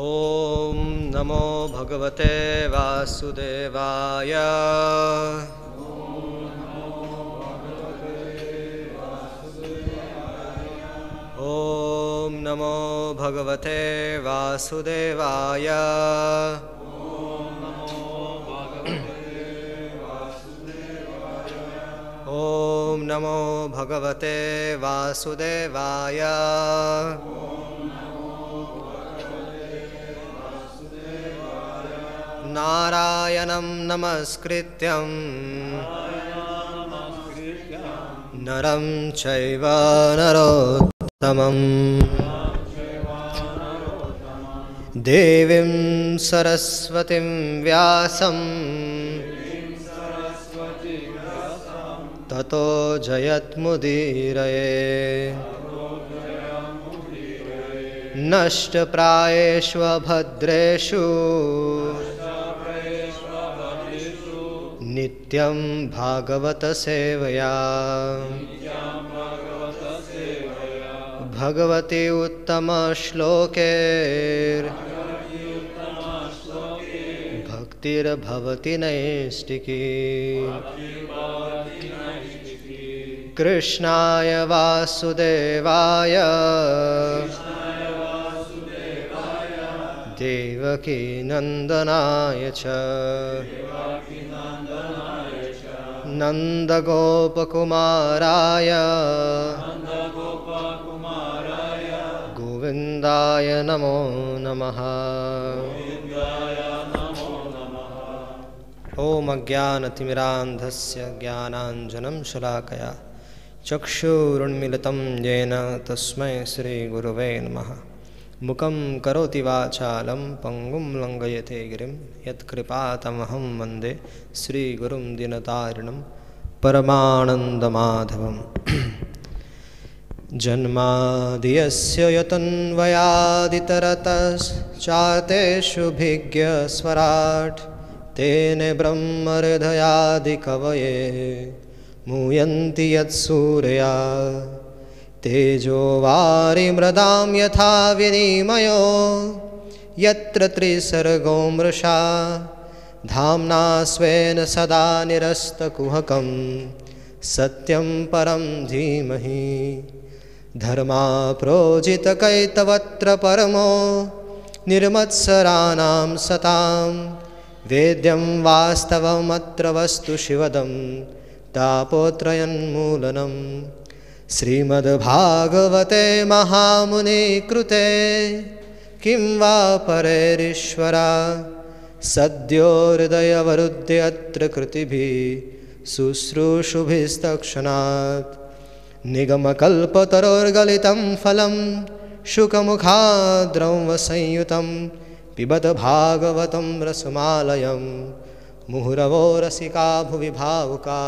Om Namo Bhagavate Vasudevaya. Om Namo Bhagavate Vasudevaya. Om Namo Bhagavate Vasudevaya. Narayanam namaskrityam naram chaiva narottamam devim saraswatim vyasam tato jayat mudiraye nashta prayeshva bhadreshu नित्यं भागवत सेवया भगवती उत्तम श्लोके भक्तिर्भवति नैष्टिकी कृष्णाय वासुदेवाय देवकी नंदनाय च नंदगोपकुमाराय गोविंदाय नमो नमः। ओम अज्ञानतिमिरान्धस्य ज्ञानाञ्जनं शलाकया चक्षुरुन्मीलितं येन तस्मै श्रीगुरुवे नमः। मुखं करोति वाचालं पंगुं लंघयते गिरिं यत्कृपातमहं वन्दे श्रीगुरुं दीनतारिणं परमानन्दमाधवम्। जन्माद्यस्य यतन्वयादितरतश्चार्तेषु भिज्ञस्वराट् तेने ब्रह्महृदयादिकवये मुह्यन्ति यत्सूरया तेजो वारिमृदां यथा विनिमयो यत्र त्रिसर्गो मृषा धाम्ना स्वेन सदा निरस्तकुहकं सत्यं परं धीमहि धर्मा प्रोजितकैतवत्र परमो निर्मत्सराणां सतां वेद्यं वास्तवमत्र वस्तु शिवदं तापोत्रयन्मूलनम् श्रीमद्भागवते महामुनि कृते किं वा परेरीश्वरा सद्यो हृदयवरुध्यत्र कृतिभिः शुश्रूषुभिस्तक्षणात् निगमकल्पतरोर्गलितं फलं शुकमुखाद्रवसंयुतं पिबत भागवतं रसमालयं मुहुरवो रसिका भुवि भावुका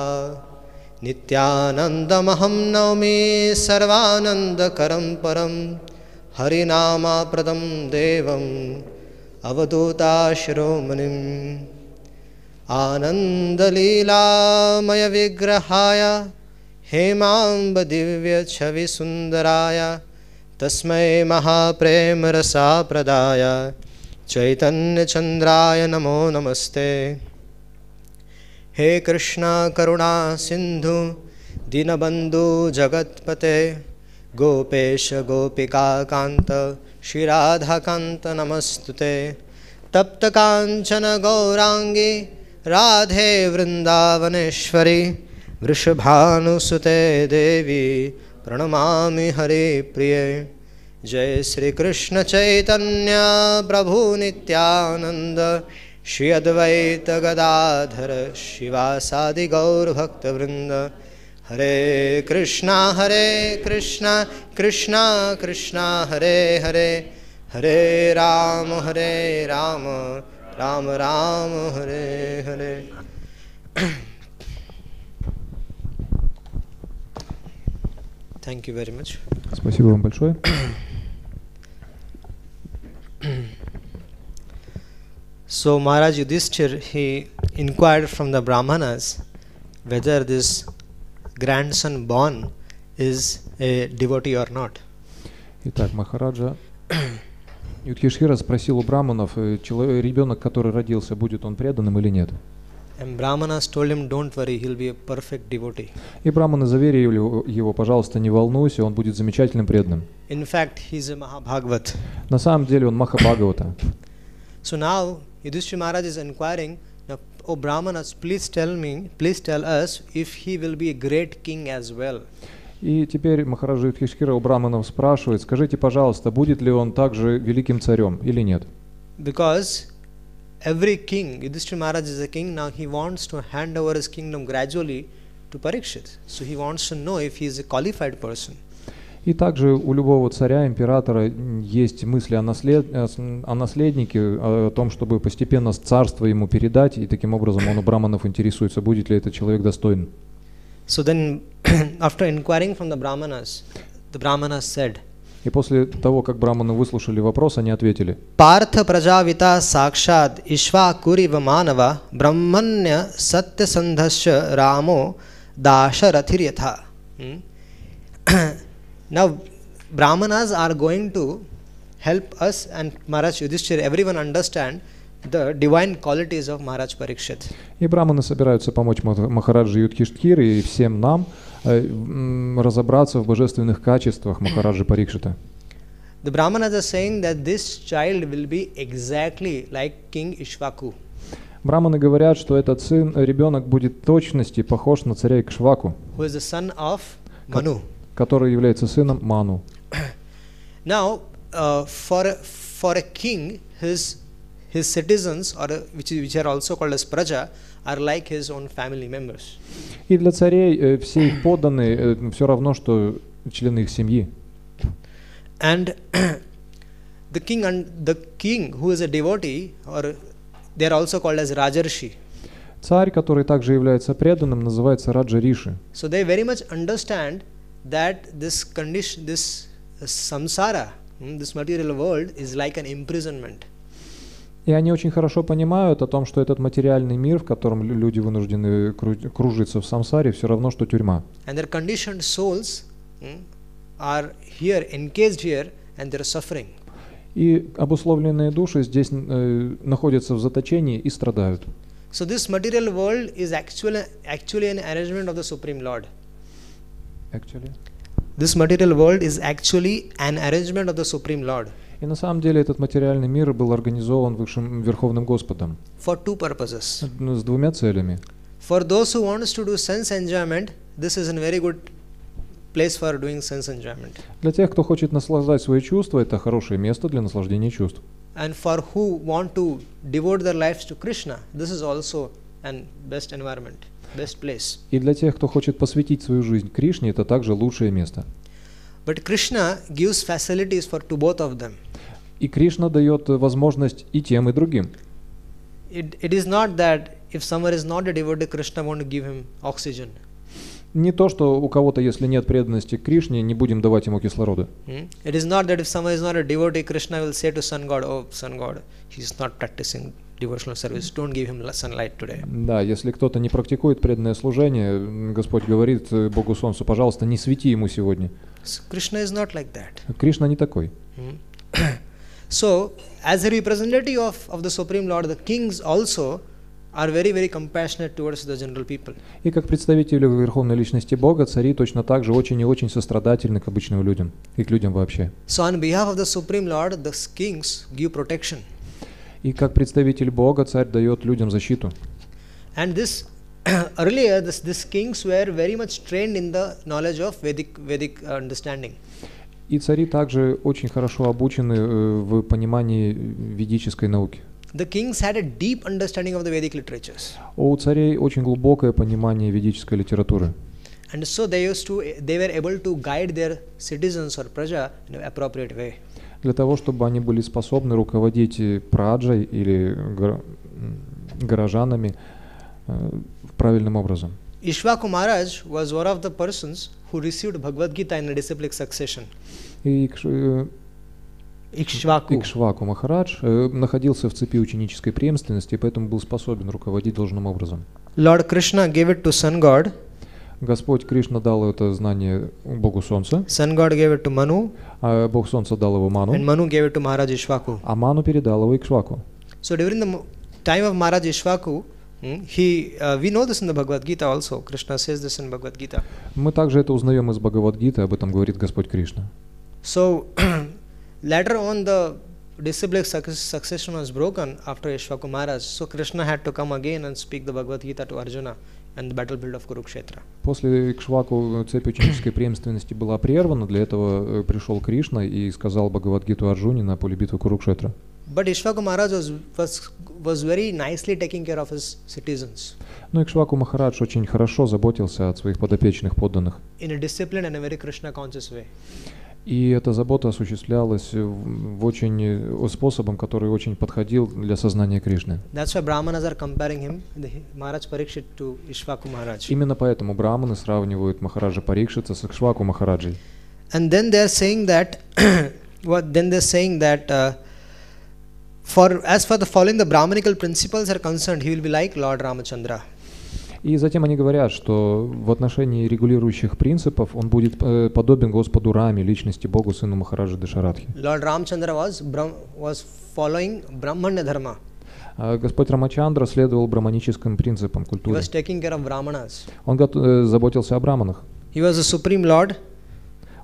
नित्यानन्दमहं नौमि सर्वानन्दकरं परं हरिनामाप्रदं देवम् अवधूताशिरोमणिम् आनन्दलीलामयविग्रहाय हेमाम्बदिव्यछविसुन्दराय तस्मै महाप्रेमरसाप्रदाय चैतन्यचन्द्राय नमो नमस्ते। हे कृष्णा करुणा सिंधु दीनबंधु जगत्पते गोपेश गोपिका कांत श्री राधा कांत नमस्तुते। तप्त कांचन गौरांगी राधे वृंदावनेश्वरी वृषभानुसुते देवी प्रणमामि हरि प्रिये। जय श्री कृष्ण चैतन्य प्रभु नित्यानंद श्री अद्वैत गदाधर शिवासादि गौर भक्तवृंद। हरे Krishna Krishna Krishna Hare Hare Hare Ram Ram Ram Hare Hare. Thank you very much. Спасибо вам большое. So Maharaj Yudhishthir, he inquired from the Brahmanas whether this grandson born is a devotee or not. Итак, Махараджа Юдхишхира спросил у браманов, ребенок, который родился, будет он преданным или нет. And Brahmanas told him, don't worry, he'll be a perfect devotee. И браманы заверили его, пожалуйста, не волнуйся, он будет замечательным преданным. In fact, he's a Mahabhagavat. На самом деле он Махабхагавата. So now, Yudhishthira Maharaj is inquiring, now, oh Brahmanas, please tell us if he will be a great king as well. И теперь Махараджа Юдхишхира у браманов спрашивает, скажите, пожалуйста, будет ли он также великим царем или нет? Because every king, Yudhishthira Maharaj is a king, now he wants to hand over his kingdom gradually to Parikshit. So he wants to know if he is a qualified person. И также у любого царя, императора есть мысли о наследнике, о том, чтобы постепенно царство ему передать, и таким образом он у браманов интересуется, будет ли этот человек достоин. So then, after inquiring from the Brahmanas said, И после того, как браманы выслушали вопрос, они ответили: Partha Prajavita Sakshad Ishva Kuriva Manava Brahmanya Satya Sandhasya Ramo Dasharathiryatha. Now, Brahmanas are going to help us and Maharaj Yudhishthira, everyone understand the divine qualities of Maharaj Parikshit. И браманы собираются помочь Махараджи Юдхишхире и всем нам разобраться в божественных качествах Махараджи Парикшита. The Brahmanas are saying that this child will be exactly like King Ishvaku. Браманы говорят, что этот ребенок будет в точности похож на царя Икшваку, Who is the son of Manu. который является сыном Ману. Now, for a king, his citizens, or which are also called as praja, are like his own family members. И для царей все их подданные все равно, что члены их семьи. And the king who is a devotee, or they are also called as Rajarshi. Царь, который также является преданным, называется Раджа Риши. So they very much understand that this condition, this samsara, this material world is like an imprisonment. И они очень хорошо понимают о том, что этот материальный мир, в котором люди вынуждены кружиться в самсаре, все равно, что тюрьма. And their conditioned souls are here, encased here, and they are suffering. И обусловленные души здесь находятся в заточении и страдают. So this material world is actually an arrangement of the Supreme Lord. This material world is actually an arrangement of the Supreme Lord. И на самом деле этот материальный мир был организован Высшим Верховным Господом. For two purposes. С двумя целями. For those who wants to do sense enjoyment, this is a very good place for doing sense enjoyment. Для тех, кто хочет наслаждать свои чувства, это хорошее место для наслаждения чувств. And for who want to devote their lives to Krishna, this is also an best environment, best place. И для тех, кто хочет посвятить свою жизнь Кришне, это также лучшее место. But Krishna gives facilities to both of them. И Кришна дает возможность и тем, и другим. It is not that if someone is not a devotee, Krishna won't give him oxygen. Не то, что у кого-то, если нет преданности к Кришне, не будем давать ему кислорода. It is not that if someone is not a devotee, Krishna will say to sun god, oh sun god, he is not practicing devotional service, don't give him sunlight today. Да, если кто-то не практикует преданное служение, Господь говорит Богу Солнцу, пожалуйста, не свети ему сегодня. Krishna is not like that. Кришна не такой. So, as a representative of the Supreme Lord, the kings also are very, very compassionate towards the general people. И как представители Верховной Личности Бога, цари точно так же очень и очень сострадательны к обычным людям и к людям вообще. So, on behalf of the Supreme Lord, the kings give protection. И как представитель Бога, царь дает людям защиту. And this earlier, these kings were very much trained in the knowledge of Vedic understanding. И цари также очень хорошо обучены в понимании ведической науки. The kings had a deep understanding of the Vedic literatures. У царей очень глубокое понимание ведической литературы. And so they were able to guide their citizens or praja in an appropriate way. Для того, чтобы они были способны руководить праджей или горожанами правильным образом. Ishvaku Maharaj was one of the persons who received Bhagavad Gita in a disciplic succession. И Ikshvaku. Икшваку Махарадж находился в цепи ученической преемственности, и поэтому был способен руководить должным образом. Lord Krishna gave it to sun god. Господь Кришна дал это знание Богу Солнца, Sun God gave it to Manu, а Бог Солнца дал его Ману, and Manu gave it to Maharaj Ishvaku. а Ману передал его Икшваку. So during the time of Maharaj Ishvaku, we know this in the Bhagavad Gita also. Krishna says this in Bhagavad Gita. Мы также это узнаем из Бхагават-гиты, об этом говорит Господь Кришна. So later on the disciplic succession was broken after Ishvaku Maharaj. So Krishna had to come again and speak the Bhagavad Gita to Arjuna and the battlefield of Kurukshetra. После Икшваку цепь ученической преемственности была прервана, для этого пришел Кришна и сказал Бхагават-гиту Арджуне на поле битвы Курукшетра. But Ishvaku Maharaj was very nicely taking care of his citizens. Но Икшваку Махарадж очень хорошо заботился о своих подопечных подданных. In a disciplined and a very Krishna conscious way. И эта забота осуществлялась способом, который очень подходил для сознания Кришны. That's why Brahmanas are comparing him, Maharaj Parikshit, to Ishvaku Maharaj. Именно поэтому брахманы сравнивают Махараджа Парикшита с Икшваку Махараджей. And then they are saying that, as for the following the Brahmanical principles are concerned, he will be like Lord Ramachandra. И затем они говорят, что в отношении регулирующих принципов он будет подобен Господу Раме, личности Богу, сыну Махараджа Дашарадхи. Lord Ramachandra was following Brahmanya dharma. Господь Рамачандра следовал браманическим принципам He культуры. was taking care of Brahmanas. Он заботился о браманах. He was the supreme Lord.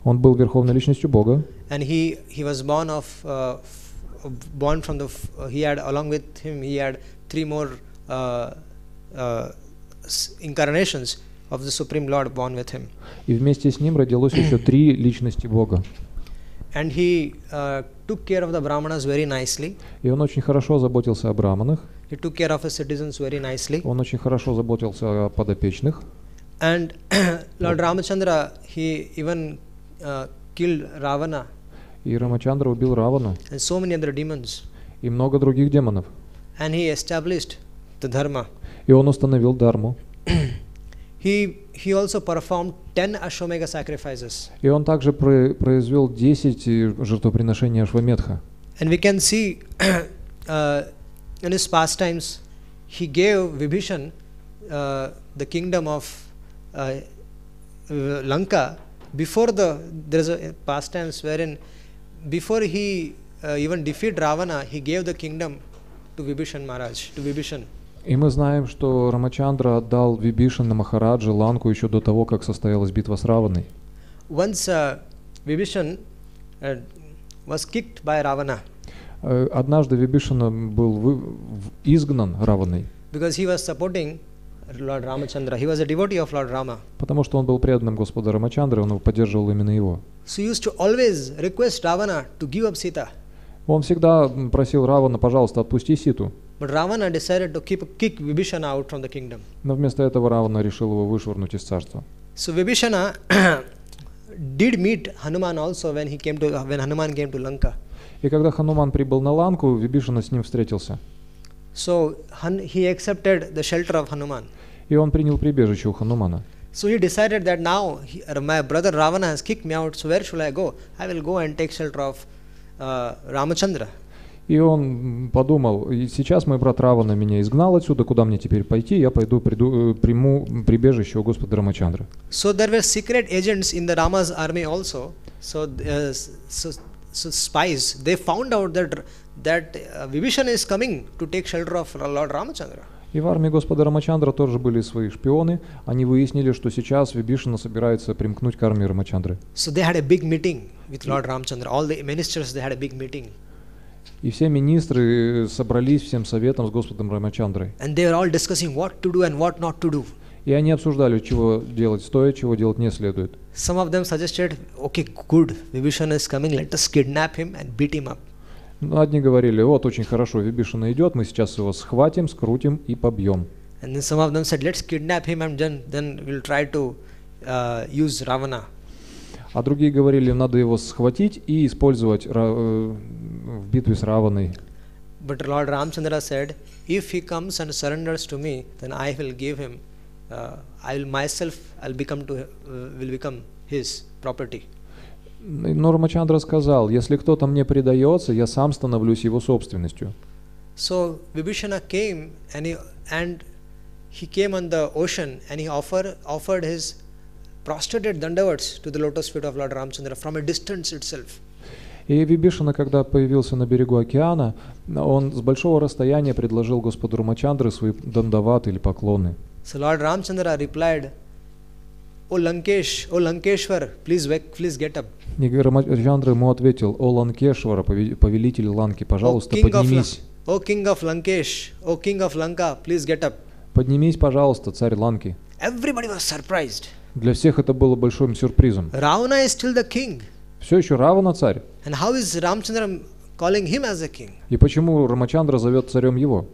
Он был верховной личностью Бога. And he was born from the. He had along with him. He had 3 more incarnations of the Supreme Lord born with him. И вместе с ним родилось еще 3 личности Бога. And he took care of the Brahmanas very nicely. И он очень хорошо заботился о браманах. He took care of his citizens very nicely. Он очень хорошо заботился о подопечных. And Lord Ramachandra, he even killed Ravana. И Рамачандра убил Равану. And so many other demons. И много других демонов. And he established the dharma. И он установил дхарму. He also performed 10 Ashwamedha sacrifices. И он также произвел 10 жертвоприношений Ашваметха. And we can see in his pastimes, he gave Vibhishan the kingdom of Lanka. There is a pastimes wherein before he even defeated Ravana, he gave the kingdom to Vibhishan Maharaj, to Vibhishan. И мы знаем, что Рамачандра отдал Вибишана Махараджа Ланку еще до того, как состоялась битва с Раваной. Once Vibhishan was kicked by Ravana. Однажды Вибишана был изгнан Раваной. Because he was supporting Lord Ramachandra. He was a devotee of Lord Rama. Потому что он был преданным Господа Рамачандры, он поддерживал именно его. So he used to always request Ravana to give up Sita. Он всегда просил Равана, пожалуйста, отпусти Ситу. But Ravana decided to kick Vibhishana out from the kingdom. Но вместо этого Равана решил его вышвырнуть из царства. So Vibhishana did meet Hanuman also when Hanuman came to Lanka. И когда Хануман прибыл на Ланку, Вибишана с ним встретился. So he accepted the shelter of Hanuman. И он принял прибежище у Ханумана. So he decided that now my brother Ravana has kicked me out, so where should I go? I will go and take shelter of Ramachandra. И он подумал, сейчас мой брат Равана меня изгнал отсюда, куда мне теперь пойти? Я пойду приму прибежище у Господа Рамачандры. So there were secret agents in the Rama's army also. So spies, they found out that Vibhishan is coming to take shelter of Lord Ramachandra. И в армии Господа Рамачандра тоже были свои шпионы. Они выяснили, что сейчас Вибишана собирается примкнуть к армии Рамачандры. So they had a big meeting with Lord Ramachandra. All the ministers, they had a big meeting. И все министры собрались всем советом с Господом Рамачандрой. And they were all discussing what to do and what not to do. И они обсуждали, чего делать стоит, чего делать не следует. Some of them suggested, okay, good, Vibhishan is coming, let us kidnap him and beat him up. Но одни говорили, вот очень хорошо, Вибишана идет, мы сейчас его схватим, скрутим и побьем. And then some of them said, let's kidnap him and then we'll try to use Ravana. А другие говорили, надо его схватить и использовать в битве с Раваной. But Lord Ramachandra said, if he comes and surrenders to me, then I will give him, will become his property. Но Рамачандра сказал, если кто-то мне предается, я сам становлюсь его собственностью. So Vibhishana came and he came on the ocean and he offered his prostrated dandavats to the lotus feet of Lord Ramchandra from a distance itself. И Вибишана, когда появился на берегу океана, он с большого расстояния предложил Господу Рамачандры свои дандаваты или поклоны. So Lord Ramchandra replied, "O Lankeshwar, please get up." И Рамачандра ему ответил: «О Ланкешвара, повелитель Ланки, пожалуйста, поднимись». O King of Lankesh, O King of Lanka, please get up. Поднимись, пожалуйста, царь Ланки. Everybody was surprised. Для всех это было большим сюрпризом. Ravana is still the king. Все еще Равана царь. And how is Ramchandra calling him as a king? И почему Рамачандра зовет царем его?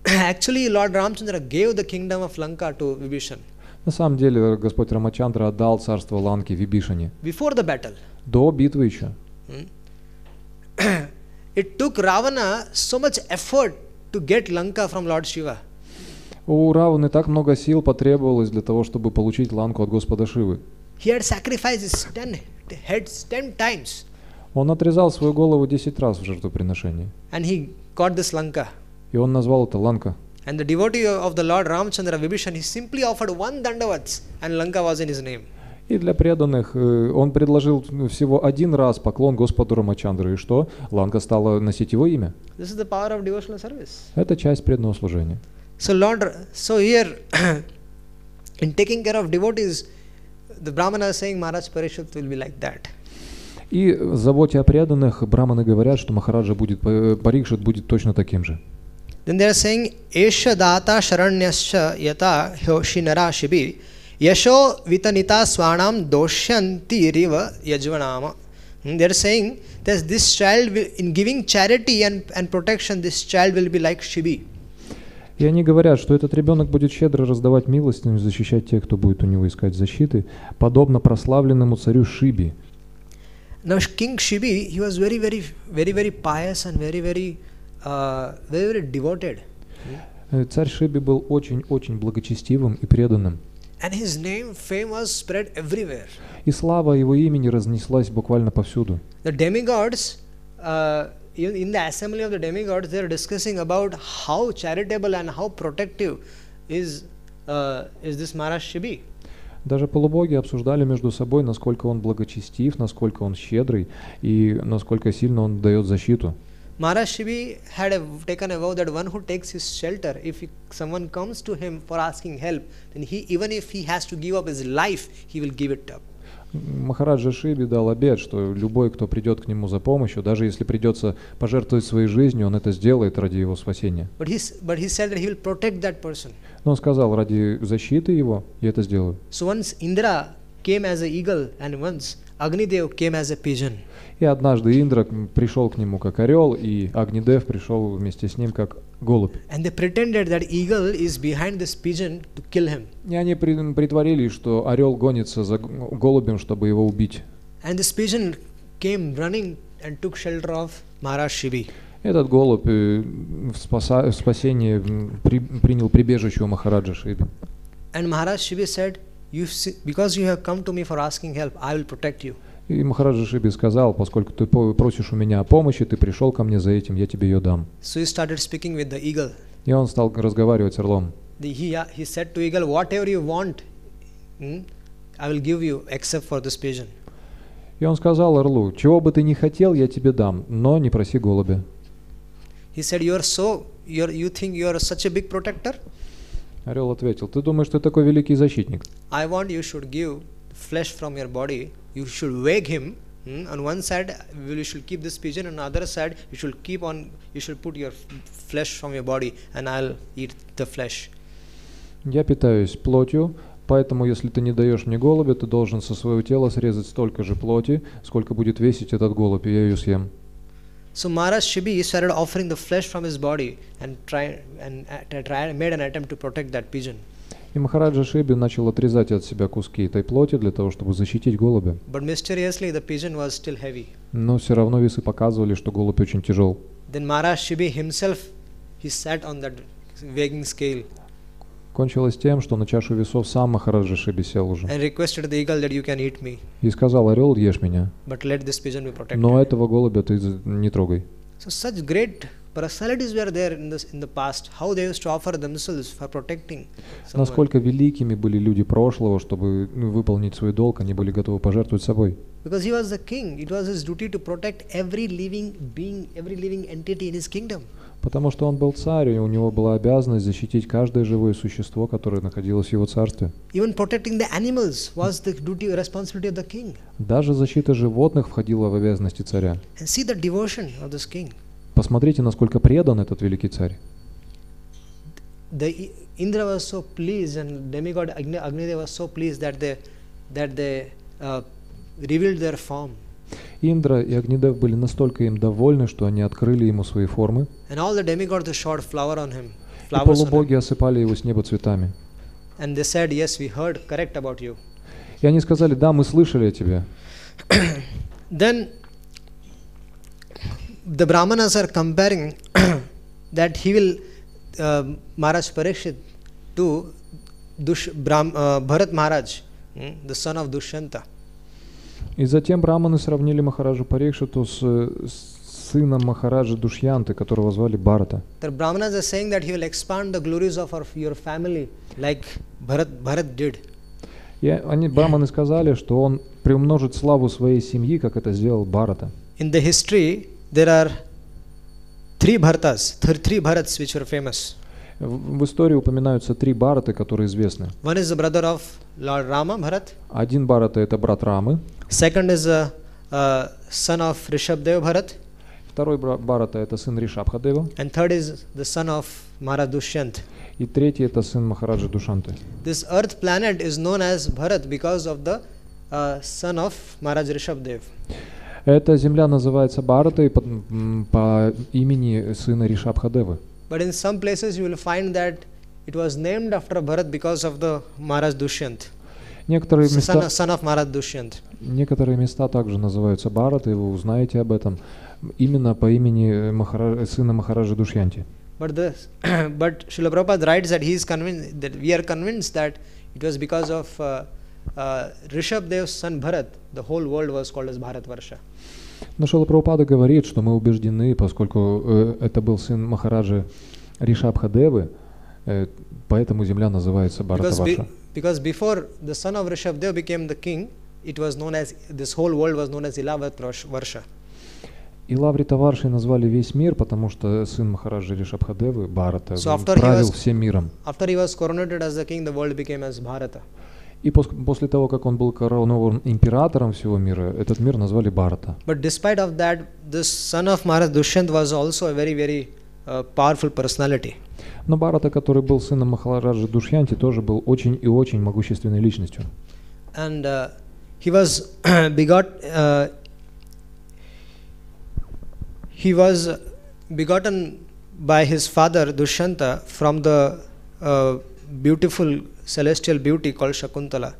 Actually, Lord Ramchandra gave the kingdom of Lanka to Vibhishan. На самом деле Господь Рамачандра отдал царство Ланки Вибишане. Before the battle. До битвы еще. It took Ravana so much effort to get Lanka from Lord Shiva. У Раваны так много сил потребовалось для того, чтобы получить Ланку от Господа Шивы. He had sacrificed his 10 heads 10 times. Он отрезал свою голову 10 раз в жертвоприношении. And he got this Lanka. И он назвал это Ланка. And the devotee of the Lord Ramchandra, Vibhishan, he simply offered one dandavats and Lanka was in his name. И для преданных он предложил всего один раз поклон Господу Рамачандры. И что? Ланка стала носить его имя. This is the power of devotional service. Это часть преданного служения. So here, in taking care of devotees, the Brahmana is saying Maharaj Parishut will be like that. И в заботе о преданных браманы говорят, что Махараджа Парикшит будет точно таким же. Then they are saying, Esha data sharanyascha yata hoshinara shibi yasho vitanita swanam doshyanti riva yajvanama. They are saying that this child, in giving charity and protection, this child will be like Shibi. И они говорят, что этот ребенок будет щедро раздавать милостыню, защищать тех, кто будет у него искать защиты, подобно прославленному царю Шиби. Now King Shibi, he was very pious and very devoted. Царь Шиби был очень благочестивым и преданным. And his name, fame was spread everywhere. И слава его имени разнеслась буквально повсюду. The demigods, in the assembly of the demigods, they are discussing about how charitable and how protective is this Maharaj Shibi. Даже полубоги обсуждали между собой, насколько он благочестив, насколько он щедрый и насколько сильно он дает защиту. Maharaj Shibi had taken a vow that one who takes his shelter, if someone comes to him for asking help, then even if he has to give up his life, he will give it up. Махараджа Шиби дал обет, что любой, кто придет к нему за помощью, даже если придется пожертвовать своей жизнью, он это сделает ради его спасения. But he said that he will protect that person. Но он сказал, ради защиты его я это сделаю. So once Indra came as an eagle and once Agnidev came as a pigeon. И однажды Индра пришел к нему как орел, и Агнидев пришел вместе с ним как голубь. And they pretended that eagle is behind this pigeon to kill him. И они притворились, что орел гонится за голубем, чтобы его убить. And this pigeon came running and took shelter of Maharaj Shibi. Этот голубь в спасении принял прибежище у Махараджа Шиби. And Maharaj Shibi said, because you have come to me for asking help, I will protect you. И Махараджа Шиби сказал, поскольку ты просишь у меня о помощи, ты пришел ко мне за этим, я тебе ее дам. So he started speaking with the eagle. И он стал разговаривать с орлом. He said to eagle, whatever you want, I will give you, except for this pigeon. И он сказал орлу, чего бы ты ни хотел, я тебе дам, но не проси голубя. He said, you think you are such a big protector? Орел ответил, ты думаешь, ты такой великий защитник? I want you should give flesh from your body. You should wake him. On one side, you should keep this pigeon. On the other side, you should put your flesh from your body, and I'll eat the flesh. Я питаюсь плотью, поэтому если ты не даешь мне голубя, ты должен со своего тела срезать столько же плоти, сколько будет весить этот голубь, и я ее съем. So Maharaj Shibi started offering the flesh from his body and made an attempt to protect that pigeon. И Махараджа Шиби начал отрезать от себя куски этой плоти для того, чтобы защитить голубя. But mysteriously the pigeon was still heavy. Но все равно весы показывали, что голубь очень тяжел. Then Maharaj Shibi himself, he sat on that weighing scale. Кончилось тем, что на чашу весов сам Махараджа Шиби сел уже. And requested the eagle that you can eat me. И сказал, орел, ешь меня. But let this pigeon be protected. Но этого голубя ты не трогай. So such great personalities were there in the past, how they used to offer themselves for protecting someone. Насколько великими были люди прошлого, чтобы выполнить свой долг, они были готовы пожертвовать собой. Because he was the king, it was his duty to protect every living being, every living entity in his kingdom. Потому что он был царь, и у него была обязанность защитить каждое живое существо, которое находилось в его царстве. Even protecting the animals was the duty, responsibility of the king. Даже защита животных входила в обязанности царя. And see the devotion of this king. Посмотрите, насколько предан этот великий царь. The Indra was so pleased, and demigod Agnidev was so pleased that they revealed their form. Индра и Агнидев были настолько им довольны, что они открыли ему свои формы. And all the demigods showered flowers on him. И полубоги осыпали его с неба цветами. And they said, "Yes, we heard correct about you." И они сказали: да, мы слышали о тебе. Then the Brahmanas are comparing that he will Maharaj Parikshit to Bharat Maharaj, the son of Dushyanta. И затем браманы сравнили Махараджу Парикшиту с сыном Махараджи Душьянты, которого звали Бхарата. The Brahmanas are saying that he will expand the glories of your family like Bharat did. И они, браманы, сказали, что он приумножит славу своей семьи, как это сделал Бхарата. In the history, there are three Bharatas which are famous. В истории упоминаются три Бхараты, которые известны. One is the brother of Lord Rama, Bharat. Один Бхарата — это брат Рамы. Second is the son of Rishabdev, Bharat. Второй Бхарата — это сын Ришабхадева. And third is the son of Maharaj Dushyant. И третий — это сын Махараджи Душанты. This earth planet is known as Bharat because of the son of Maharaj Rishabdev. Эта земля называется Бхаратой по имени сына Ришабхадевы. But in some places you will find that it was named after Bharat because of the Maharaj Dushyant. Некоторые son of Maharaj Dushyant. Некоторые места также называются Бхаратой, вы узнаете об этом, именно по имени сына Махараджи Душьянти. But Srila Prabhupada writes that he is convinced, that we are convinced that it was because of Rishabdev's son Bharat, the whole world was called as Bharatvarsha. Но Шрила Прабхупада говорит, что мы убеждены, поскольку это был сын Махараджи Ришабхадевы, поэтому земля называется Бхаратаварша. Because before the son of Rishabdev became the king, it was known as, this whole world was known as Ilavarsha. Илавритаваршей назвали весь мир, потому что сын Махараджи Ришабхадевы, Бхарата, правил всем миром. After he was coronated as the king, the world became as Bharata. И после того, как он был коронован императором всего мира, этот мир назвали Бхарата. But despite of that, this son of Maharaj Dushyant was also a very, very powerful personality. Но Бхарата, который был сыном Махараджи Душьянти, тоже был очень и очень могущественной личностью. And he was begotten by his father Dushyanta from the beautiful celestial beauty called Shakuntala.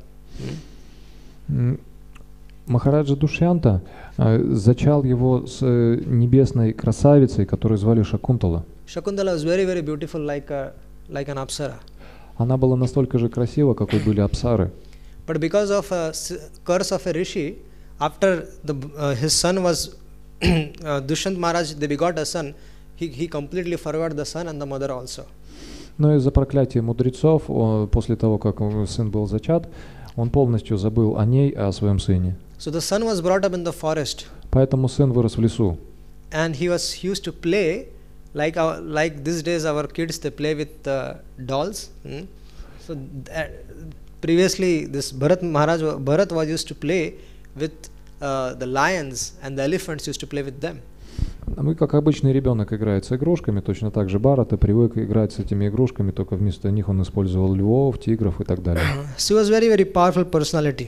Махараджа Душьянта зачал его с небесной красавицей, которую звали Шакунтала. Shakuntala was very, very beautiful, like an apsara. Она была настолько же красива, какой были апсары. But because of a curse of a rishi, after his son was Dushyant Maharaj, they begot a son. He completely forgot the son and the mother also. Но из-за проклятия мудрецов, после того, как сын был зачат, он полностью забыл о ней, о своем сыне. So the son was brought up in the forest. Поэтому сын вырос в лесу. And he used to play like these days our kids, they play with dolls. So previously this Bharat was used to play with the lions, and the elephants used to play with them. Мы, как обычный ребенок, играет с игрушками, точно так же Бхарата привык играть с этими игрушками, только вместо них он использовал львов, тигров и так далее. He was very, very powerful personality.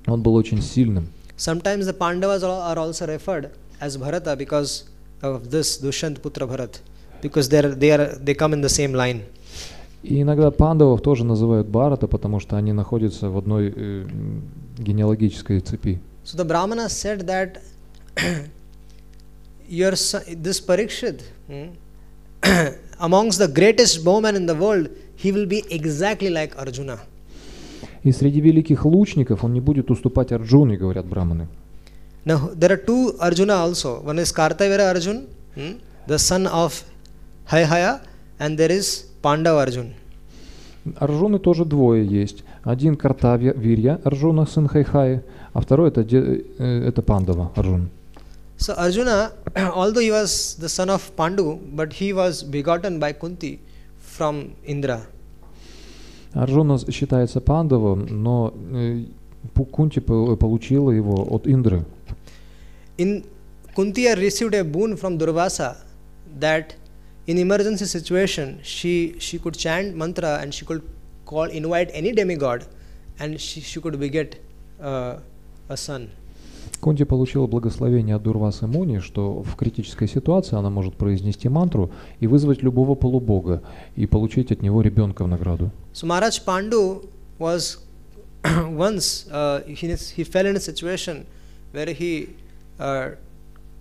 Он был очень сильным. Sometimes the Pandavas are also referred as Bharata because of this Dushyant Putra Bharat, because they come in the same line. И иногда пандавов тоже называют Бхарата, потому что они находятся в одной генеалогической цепи. So the Brahmana said that this Parikshit, amongst the greatest bowmen in the world, he will be exactly like Arjuna. И среди великих лучников он не будет уступать Арджуне, говорят браманы. Now there are two Arjuna also. One is Kartavira Arjun. the son of Hayhaya, and there is Pandav Arjun. Арджуны тоже двое есть. Один Картавья Арджуна, сын Хайхаи, а второй это Пандава Арджун. So Arjuna, although he was the son of Pandu, but he was begotten by Kunti from Indra. Арджуна считается Пандавом, но Кунти получила его от Индры. Kunti had received a boon from Durvasa that in emergency situation she could chant mantra and she could invite any demigod and she could beget a son. Кунти получила благословение от Дурвасы Муни, что в критической ситуации она может произнести мантру и вызвать любого полубога и получить от него ребенка в награду. So Maharaj Pandu was once he fell in a situation where he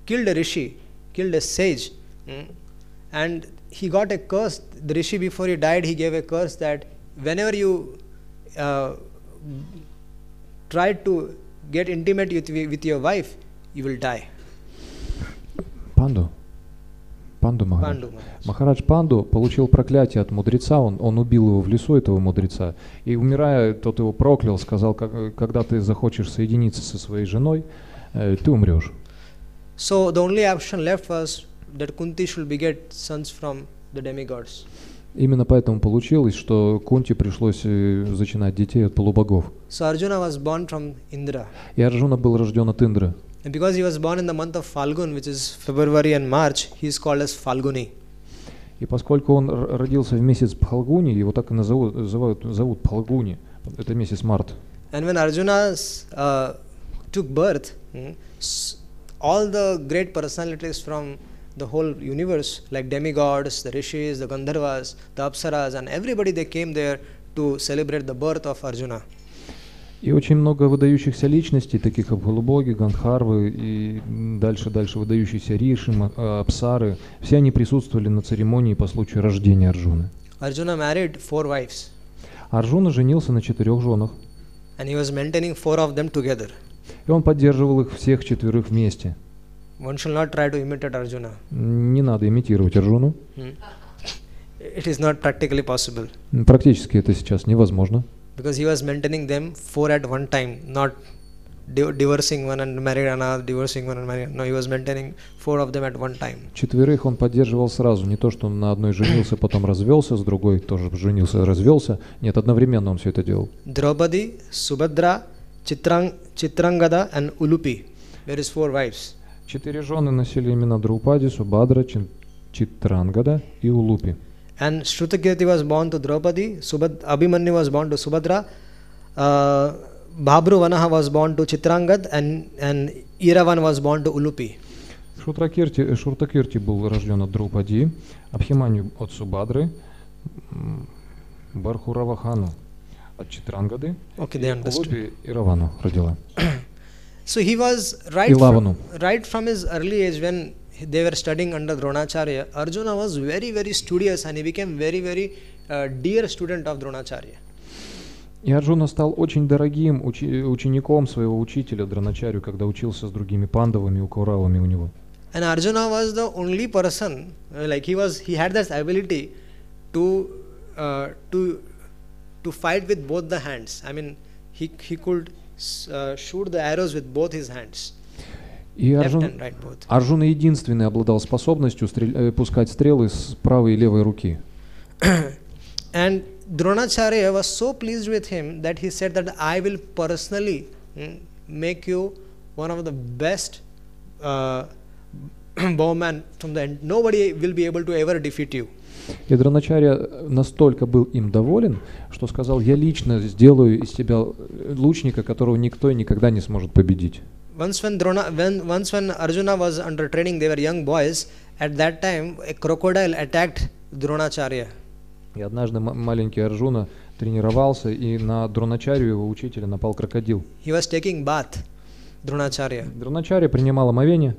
killed a rishi, killed a sage, and he got a curse. The rishi, before he died, he gave a curse that whenever you try to get intimate with your wife, you will die. Панду Махарадж Панду получил проклятие от мудреца, он убил его в лесу, этого мудреца, и умирая, тот его проклял, сказал, когда ты захочешь соединиться со своей женой, ты умрешь. So the only option left was that Kunti should beget sons from the demigods. Именно поэтому получилось, что Кунти пришлось зачинать детей от полубогов. So Arjuna was born from Indra. И Арджуна был рожден от Индры. And because he was born in the month of Falgun, which is February and March, he is called as Falguni. И поскольку он родился в месяц Пхалгуни, его так и зовут Пхалгуни. Это месяц март. And when Arjuna took birth, all the great personalities from the whole universe, like demigods, the rishis, the Gandharvas, the Apsaras, and everybody, they came there to celebrate the birth of Arjuna. И очень много выдающихся личностей, таких как полубоги, Гандхарвы и дальше выдающиеся риши, апсары, все они присутствовали на церемонии по случаю рождения Арджуны. Arjuna married 4 wives. Арджуна женился на 4 женах. And he was maintaining 4 of them together. И он поддерживал их всех 4 вместе. One should not try to imitate Arjuna. Не надо имитировать Арджуну. It is not practically possible. Практически это сейчас невозможно. Because he was maintaining them 4 at one time, not divorcing one and married another, divorcing one and married. No, he was maintaining 4 of them at one time. 4 он поддерживал сразу, не то что он на одной женился, потом развелся, с другой тоже женился, развелся. Нет, одновременно он все это делал. Draupadi, Subhadra, Chitrangada and Ulupi. There is 4 wives. 4 жены носили имена Драупади, Субхадра, Читрангада и Улупи. And Shrutakirti was born to Draupadi, Abhimanyu was born to Subhadra, Babru Vanaha was born to Chitrangad, and Iravan was born to Ulupi. Шуртакирти был рожден от Драупади, Абхиманью от Субхадры, Бархуравахану от Читрангады, Улупи Иравану родила. So he was right from his early age when they were studying under Dronacharya. Arjuna was very, very studious and he became very, very dear student of Dronacharya. И Арджуна стал очень дорогим учеником своего учителя Дроначарью, когда учился с другими пандавами, укуравами у него. And Arjuna was the only person, like he had this ability to fight with both the hands. I mean, he could shoot the arrows with both his hands. И Арджуна единственный обладал способностью пускать стрелы с правой и левой руки. And Dronacharya was so pleased with him that he said that I will personally make you one of the best bowmen from the end. Nobody will be able to ever defeat you. И Дроначарья настолько был им доволен, что сказал: я лично сделаю из тебя лучника, которого никто и никогда не сможет победить. Once when Arjuna was under training, they were young boys. At that time, a crocodile attacked Dronacharya. И однажды маленький Арджуна тренировался, и на Дроначарью, его учителя, напал крокодил. He was taking bath, Dronacharya. Дроначарья принимал омовение.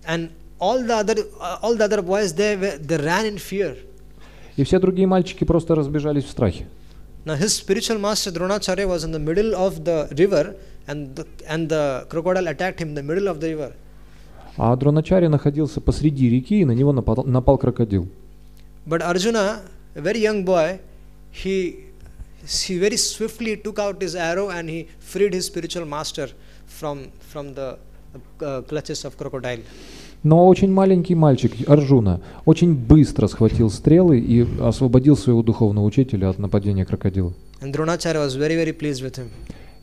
And all the other boys they ran in fear. И все другие мальчики просто разбежались в страхе. Now his spiritual master Dronacharya was in the middle of the river, and the crocodile attacked him in the middle of the river. А Дроначарья находился посреди реки, и на него напал крокодил. But Arjuna, a very young boy, he very swiftly took out his arrow and he freed his spiritual master from the clutches of crocodile. Но очень маленький мальчик, Арджуна, очень быстро схватил стрелы и освободил своего духовного учителя от нападения крокодила. And Dronacharya was very, very pleased with him.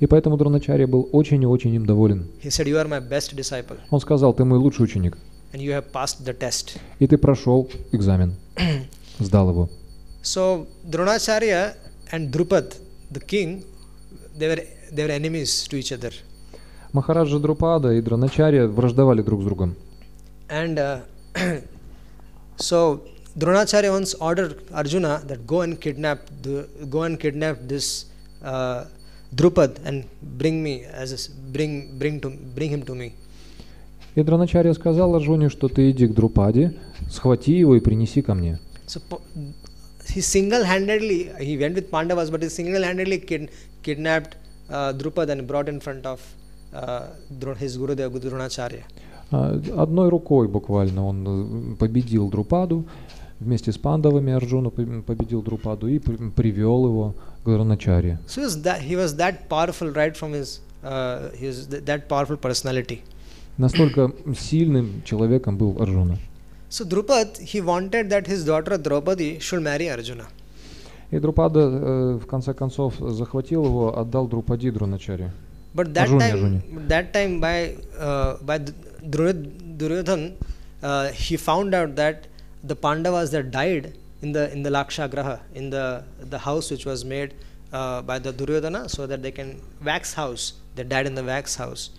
И поэтому Дроначарья был очень и очень им доволен. He said, "You are my best disciple, Он сказал: ты мой лучший ученик, and you have passed the test." и ты прошел экзамен, сдал его. So Dronacharya and Drupad, the king, they were enemies to each other. Махараджа Друпада и Дроначарья враждовали друг с другом. And so Dronacharya once ordered Arjuna that go and kidnap this Drupad and bring him to me. И Дроначарья сказал Арджуне, что ты иди к Друпаде, схвати его и принеси ко мне. So he single-handedly, he went with Pandavas, but he single-handedly kidnapped Drupad and brought in front of his Gurudev Dronacharya. Одной рукой буквально он победил Друпаду, вместе с пандавами Арджуна победил Друпаду и привел его к Дроначарье. So he was that powerful right from his that powerful personality. Настолько сильным человеком был Арджуна. So Drupad, he wanted that his daughter Draupadi should marry Arjuna. И Друпада в конце концов захватил его, отдал Друпади Дроначарье. But that time by Duryodhan, he found out that the Pandavas that died in the Lakshagraha, in the house which was made by the Duryodhana, so that they can wax house. They died in the wax house.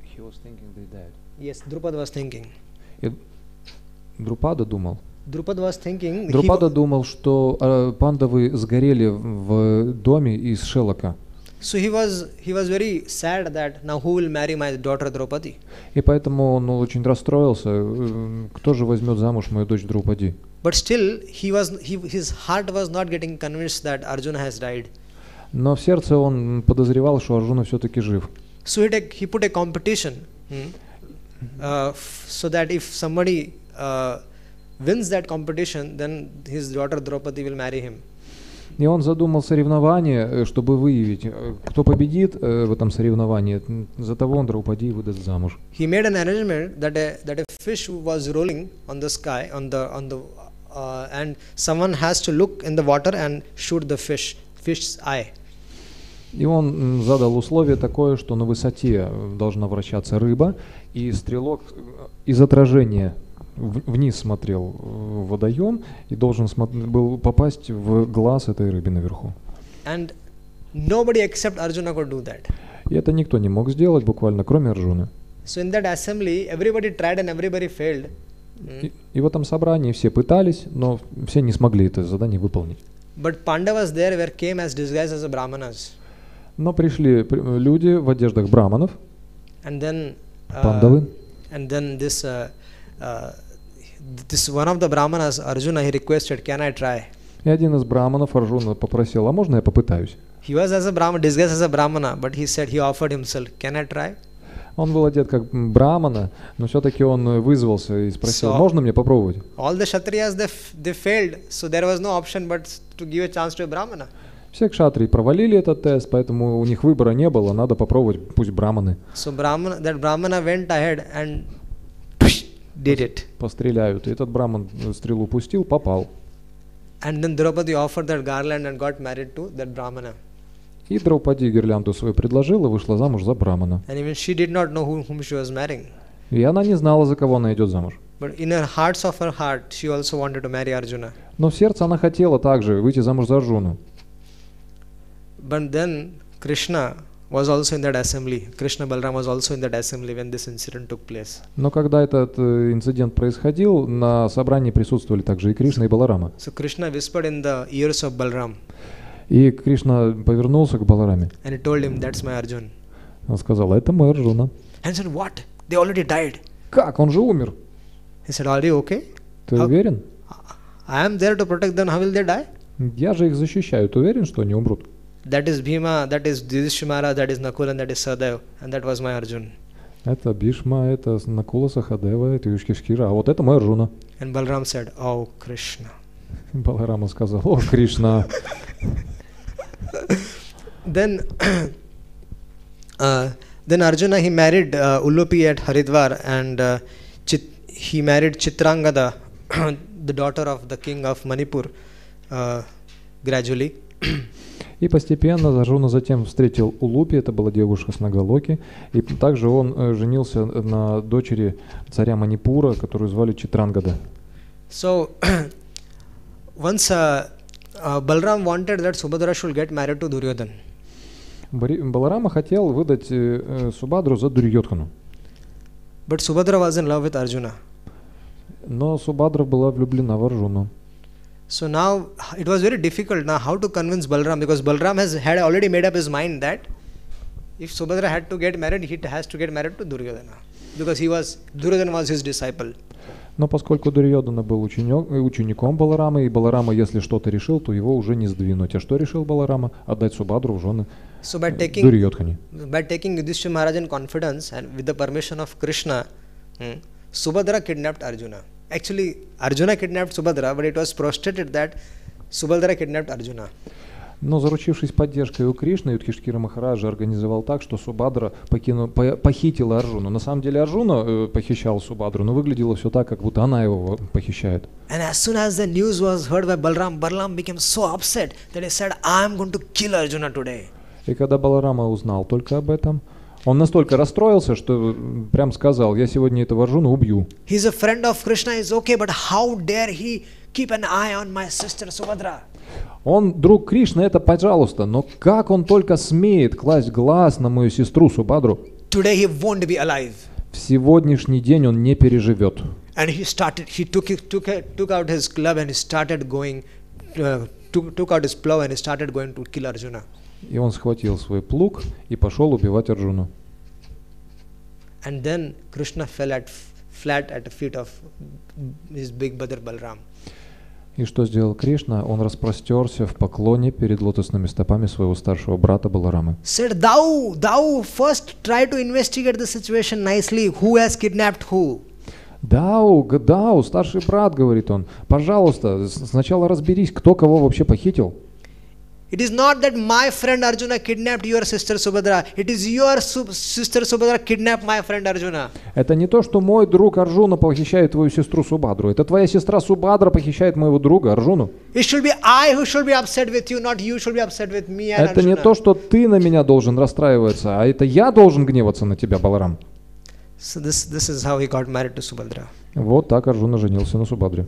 He was thinking they died. Yes, Drupad was thinking. Друпада думал. Drupad was thinking. Друпада думал, что пандавы сгорели в доме из шелока. So he was very sad that now who will marry my daughter Draupadi? И поэтому он очень расстроился. Кто же возьмет замуж мою дочь Друпади? But still, his heart was not getting convinced that Arjuna has died. Но в сердце он подозревал, что Арджуна все-таки жив. So he put a competition, so that if somebody wins that competition, then his daughter Draupadi will marry him. И он задумал соревнование, чтобы выявить, кто победит в этом соревновании, за того он Драупади выдаст замуж. He made an arrangement that a fish was rolling on the sky, and someone has to look in the water and shoot the fish's eye. И он задал условие такое, что на высоте должна вращаться рыба, и стрелок из отражения вниз смотрел в водоем и должен был попасть в глаз этой рыбы наверху. And nobody except Arjuna could do that. И это никто не мог сделать, буквально, кроме Арджуны. So in that assembly, everybody tried and everybody failed. И в этом собрании все пытались, но все не смогли это задание выполнить. But Pandavas there came as disguised as brahmanas. Но пришли люди в одеждах браманов, пандавы. And then this one of the brahmanas, Arjuna, he requested, "Can I try?" И один из браманов Арджуна попросил: а можно я попытаюсь? He was as a brahman, disguised as a brahmana, but he said, he offered himself, "Can I try?" Он был одет как брамана, но все-таки он вызвался и спросил: можно мне попробовать? All the kshatriyas they failed, so there was no option but to give a chance to a brahmana. Все кшатрии провалили этот тест, поэтому у них выбора не было, надо попробовать, пусть браманы. So that brahmana went ahead and did it. Постреляют. И этот браман стрелу пустил, попал. And then Draupadi offered that garland and got married to that brahmana. И Драупади гирлянду свою предложила, вышла замуж за брамана. And even she did not know whom she was marrying. И она не знала, за кого она идет замуж. But in her hearts of her heart, she also wanted to marry Arjuna. Но в сердце она хотела также выйти замуж за Арджуну. But then Krishna was also in that assembly. Krishna Balram was also in that assembly when this incident took place. Но когда этот инцидент происходил, на собрании присутствовали также и Кришна, и Баларама. So Krishna whispered in the ears of Balram. И Кришна повернулся к Балараме. And he told him, "That's my Arjun." Он сказал: это мой Арджуна. And he said, "What? They already died." Как? Он же умер. He said, "Are you okay?" Ты уверен? I am there to protect them. How will they die? Я же их защищаю. Ты уверен, что они умрут? That is Bhima, that is Yudhishthira, that is Nakul, and that is Sahadeva, and that was my Arjun. Это Бишма, это Накула Сахадева, это Юшкишкира, а вот это мой Арджуна. And Balram said, "Oh Krishna." Баларама сказал: о, Кришна. Then Arjuna, he married Ulupi at Haridwar, and he married Chitrangada, the daughter of the king of Manipur, gradually. И постепенно Арджуна затем встретил Улупи, это была девушка с Нагалоки, и также он женился на дочери царя Манипура, которую звали Читрангада. So once Balram wanted that Subhadra should get married to Duryodhana. Баларама хотел выдать Субадру за Дурьодхану. But Subhadra was in love with Arjuna. Но Субадра была влюблена в Арджуну. So now it was very difficult now how to convince Balram, because Balram had already made up his mind that if Subhadra had to get married, he has to get married to Duryodhana, because Duryodhana was his disciple. Но поскольку Дурьодхана был учеником Баларама, и Баларама, если что-то решил, то его уже не сдвинуть. А что решил Баларама? Отдать Субадру в жены Дурьодхане. By taking Yudhishthira Maharaj in confidence and with the permission of Krishna, Subhadra kidnapped Arjuna. Actually, Arjuna kidnapped Subhadra, but it was prostrated that Subhadra kidnapped Arjuna. Но заручившись поддержкой у Кришны, Юдхиштхира Махараджа организовал так, что Субадра похитила Арджуну. На самом деле Арджуна похищал Субадру, но выглядело все так, как будто она его похищает. And as soon as the news was heard by Balram, Balram became so upset that he said, "I am going to kill Arjuna today." И когда Баларама узнал только об этом, он настолько расстроился, что прям сказал: я сегодня этого Арджуну убью. He's a friend of Krishna, is okay, but how dare he keep an eye on my sister Subhadra? Он друг Кришны, это пожалуйста, но как он только смеет класть глаз на мою сестру Субадру? Today he won't be alive. В сегодняшний день он не переживет. And he took out his club and he started going, took out his plow and he started going to kill Arjuna. И он схватил свой плуг и пошел убивать Арджуну. And then Krishna fell flat at the feet of his big brother Balram. И что сделал Кришна? Он распростерся в поклоне перед лотосными стопами своего старшего брата Баларамы. Said, thou first try to investigate the situation nicely. Who has kidnapped who? Дау, старший брат, говорит он, пожалуйста, сначала разберись, кто кого вообще похитил. It is not that my friend Arjuna kidnapped your sister Subhadra. It is your sister Subhadra kidnapped my friend Arjuna. Это не то, что мой друг Арджуна похищает твою сестру Субадру. Это твоя сестра Субадра похищает моего друга Арджуну. It should be I who should be upset with you, not you should be upset with me and Это не то, что ты на меня должен расстраиваться, а это я должен гневаться на тебя, Баларам. So this is how he got married to Subhadra. Вот так Арджуна женился на Субадре.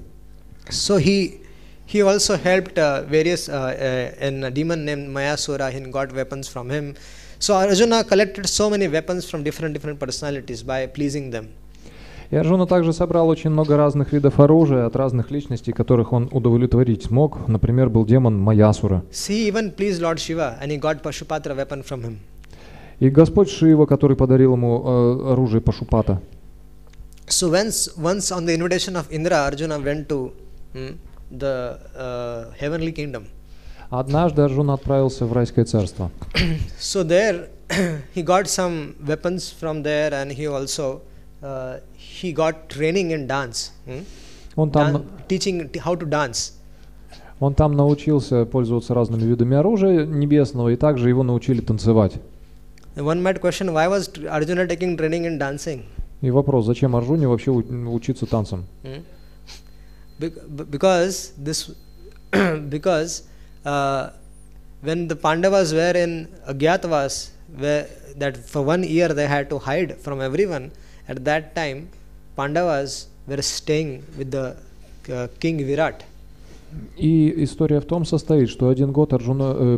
So he also helped various in a demon named Mayasura. He got weapons from him. So Arjuna collected so many weapons from different personalities by pleasing them. И Арджуна также собрал очень много разных видов оружия от разных личностей, которых он удовлетворить смог. Например, был демон Маясура. He even pleased Lord Shiva and he got Pashupatra weapon from him. И Господь Шива, который подарил ему оружие Пашупата. So once on the invitation of Indra, Arjuna went to the heavenly kingdom. Однажды Арджуна отправился в райское царство. So there he got some weapons from there, and he also he got training in dance. Он там Teaching how to dance. Он там научился пользоваться разными видами оружия небесного, и также его научили танцевать. One might question, why was Arjuna taking training in dancing? И вопрос, зачем Арджуне вообще учиться танцам? Because when the Pandavas were in Agyatavas, that for 1 year they had to hide from everyone, at that time Pandavas were staying with the king Virat. И история в том состоит, что 1 год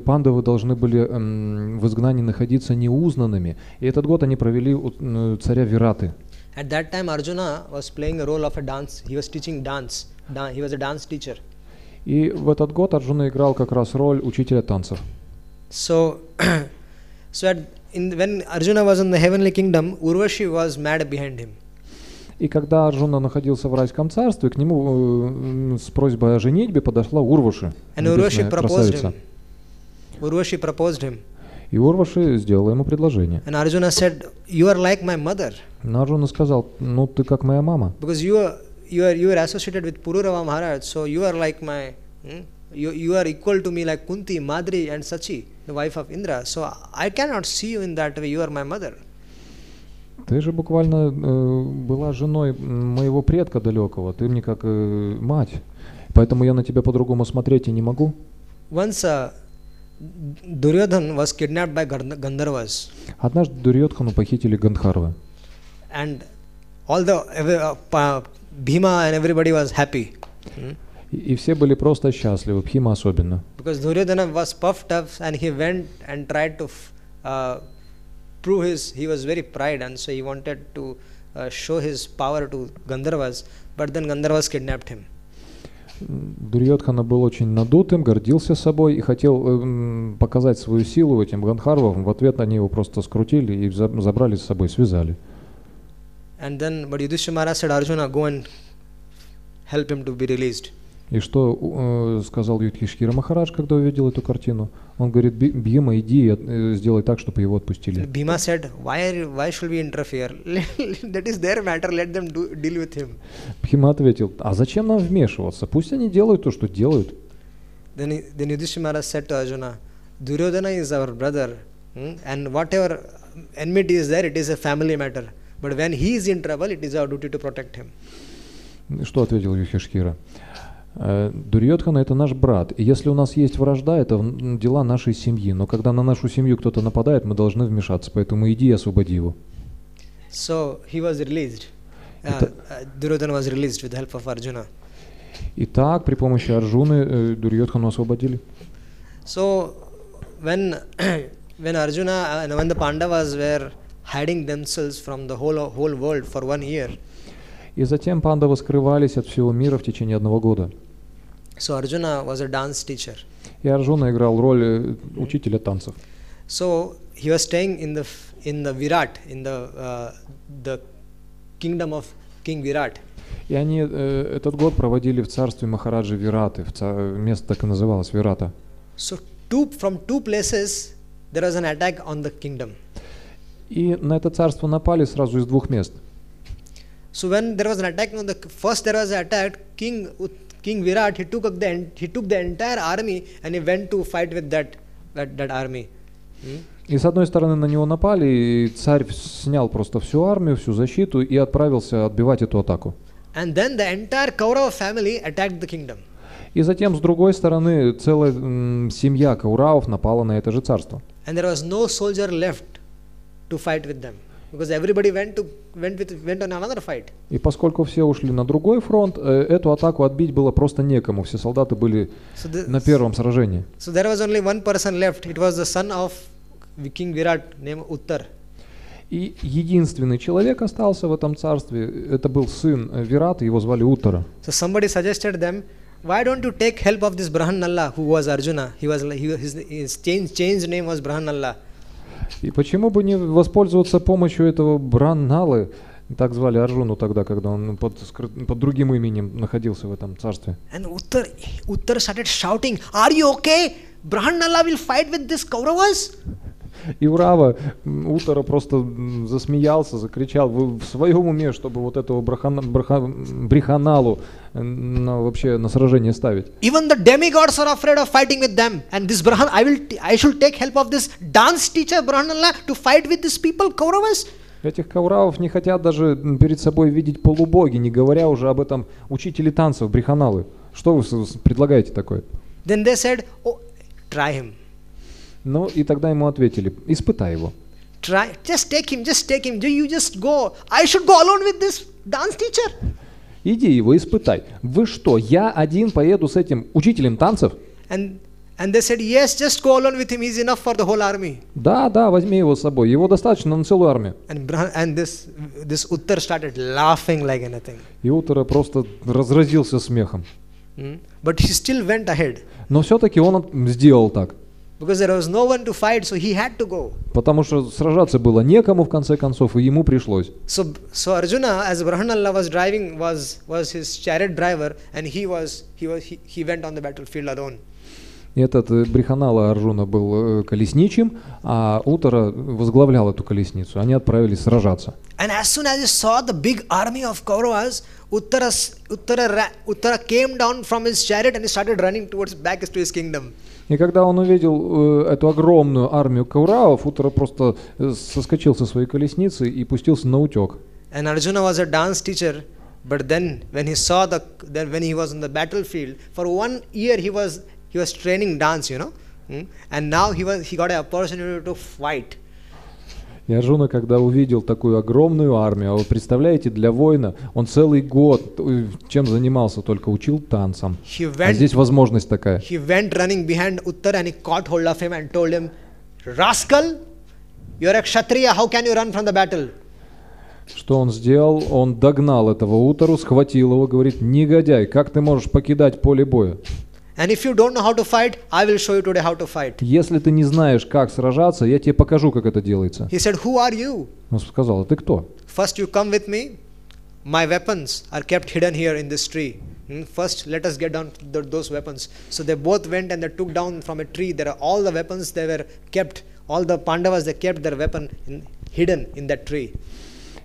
пандавы должны были в изгнании находиться неузнанными, и этот год они провели у царя Вираты. At that time Arjuna was playing a role of a dance. He was teaching dance. He was a dance teacher. И в этот год Арджуна играл как раз роль учителя танцев. So when Arjuna was in the heavenly kingdom, Urvashi was mad behind him. И когда Арджуна находился в райском царстве, к нему с просьбой о женитьбе подошла Урваши, And Urvashi красавица. proposed him. И Урваши сделала ему предложение. And Arjuna said, "You are like my mother." Но Арджуна сказал, ну ты как моя мама. Because you are associated with Pururava Maharaj, so you are like my, you are equal to me like Kunti, Madri, and Sachi, the wife of Indra. So I cannot see you in that way. You are my mother. Ты же буквально была женой моего предка далекого. Ты мне как мать. Поэтому я на тебя по-другому смотреть и не могу. Once Duryodhan was kidnapped by Gandharvas. Однажды Дурьодхану похитили Гандхарвы. And all the Bhima and everybody was happy. И все были просто счастливы, Бхима особенно. Because Duryodhana was puffed up and he went and tried to prove he was very pride, and so he wanted to show his power to Gandharvas, but then Gandharvas kidnapped him. Дурьодхана был очень надутым, гордился собой и хотел показать свою силу этим Гандхарвам. В ответ они его просто скрутили и забрали с собой, связали. And then, but Yudhishthira Maharaj said, Arjuna, go and help him to be released. И что сказал Юдхиштхира Махарадж, когда увидел эту картину? Он говорит, Бхима, иди и сделай так, чтобы его отпустили. Bhima said, why should we interfere? That is their matter, let them deal with him. Бхима ответил, а зачем нам вмешиваться? Пусть они делают то, что делают. Then Yudhishthira Maharaj said to Arjuna, Duryodhana is our brother, and whatever enmity is there, it is a family matter. But when he is in trouble, it is our duty to protect him. Что ответил Юдхиштхира? Дурьодхана это наш брат, и если у нас есть вражда, это дела нашей семьи. Но когда на нашу семью кто-то нападает, мы должны вмешаться, поэтому иди и освободи его. So he was released. Duryodhana was released with the help of Arjuna. Итак, при помощи Арджуны Дурьодхану освободили. So when Arjuna and when the Pandavas were hiding themselves from the whole world for 1 year. И затем пандавы скрывались от всего мира в течение 1 года. So Arjuna was a dance teacher. И Арджуна играл роль учителя танцев. So he was staying in the Virat, in the kingdom of King Virat. И они этот год проводили в царстве Махараджи Вираты, место так и называлось Вирата. So from two places there was an attack on the kingdom. И на это царство напали сразу из 2 мест. So when there was an attack on first there was an attack, King Virat, he took the entire army and he went to fight with that army. И с одной стороны на него напали, и царь снял просто всю армию, всю защиту и отправился отбивать эту атаку. And then the entire Kaurava family attacked the kingdom. И затем с другой стороны целая семья Кауравов напала на это же царство. And there was no soldier left to fight with them, because everybody went on another fight. И поскольку все ушли на другой фронт, эту атаку отбить было просто некому. Все солдаты были на первом сражении. So there was only one person left. It was the son of King Virat named Uttar. И единственный человек остался в этом царстве. Это был сын Вирата, его звали Уттара. So somebody suggested them, why don't you take help of this Brahmanalla who was Arjuna? His changed name was Brahmanalla. И почему бы не воспользоваться помощью этого Бранналы, так звали Арджуну тогда, когда он под другим именем находился в этом царстве. And Uttar started shouting, "Are you okay? Brahmanalla will fight with this Kauravas?" И Урава Уттара просто засмеялся, закричал: вы в своем уме, чтобы вот этого Бриханалу вообще на сражение ставить? Even the demigods are afraid of fighting with them, and this Brahman, I should take help of this dance teacher Brahmanalla to fight with these people, Kauravas. Этих Кауравов не хотят даже перед собой видеть полубоги, не говоря уже об этом учителе танцев Бриханалы. Что вы предлагаете такое? Then they said, "Oh, try him." Ну и тогда ему ответили: испытай его. Try, just take him. You just go. I should go alone with this dance teacher. Иди его испытай. Вы что, я один поеду с этим учителем танцев? And they said, yes, just go alone with him. He's enough for the whole army. Да, возьми его с собой. Его достаточно на целую армию. And this Uttar started laughing like anything. И Уттара просто разразился смехом. But he still went ahead. Но все-таки он сделал так. Because there was no one to fight, so he had to go. Потому что сражаться было некому в конце концов, и ему пришлось. So Arjuna, as Brahmanalla was driving, was his chariot driver, and he went on the battlefield alone. И этот Бриханала Арджуна был колесничим, а Уттара возглавлял эту колесницу. Они отправились сражаться. And as soon as he saw the big army of Kauravas, Uttara came down from his chariot and he started running towards back to his kingdom. И когда он увидел эту огромную армию кауравов, Уттара просто соскочил со своей колесницы и пустился на утек. And Arjuna was a dance teacher, but then when he saw when he was on the battlefield, for 1 year he was training dance, you know, and now he got an opportunity to fight. И Арджуна, когда увидел такую огромную армию, а вы представляете, для воина он целый год чем занимался, только учил танцам. А здесь возможность такая. He went running behind Uttara and he caught hold of him and told him, "Rascal, you are a Kshatriya, how can you run from the battle?" Что он сделал? Он догнал этого Уттару, схватил его, говорит: негодяй, как ты можешь покидать поле боя? And if you don't know how to fight, I will show you today how to fight. Если ты не знаешь, как сражаться, я тебе покажу, как это делается. He said, "Who are you?" Он сказал: а ты кто? First you come with me. My weapons are kept hidden here in this tree. First let us get down those weapons. So they both went and they took down from a tree. There are all the weapons they were kept. All the Pandavas, they kept their weapon hidden in that tree.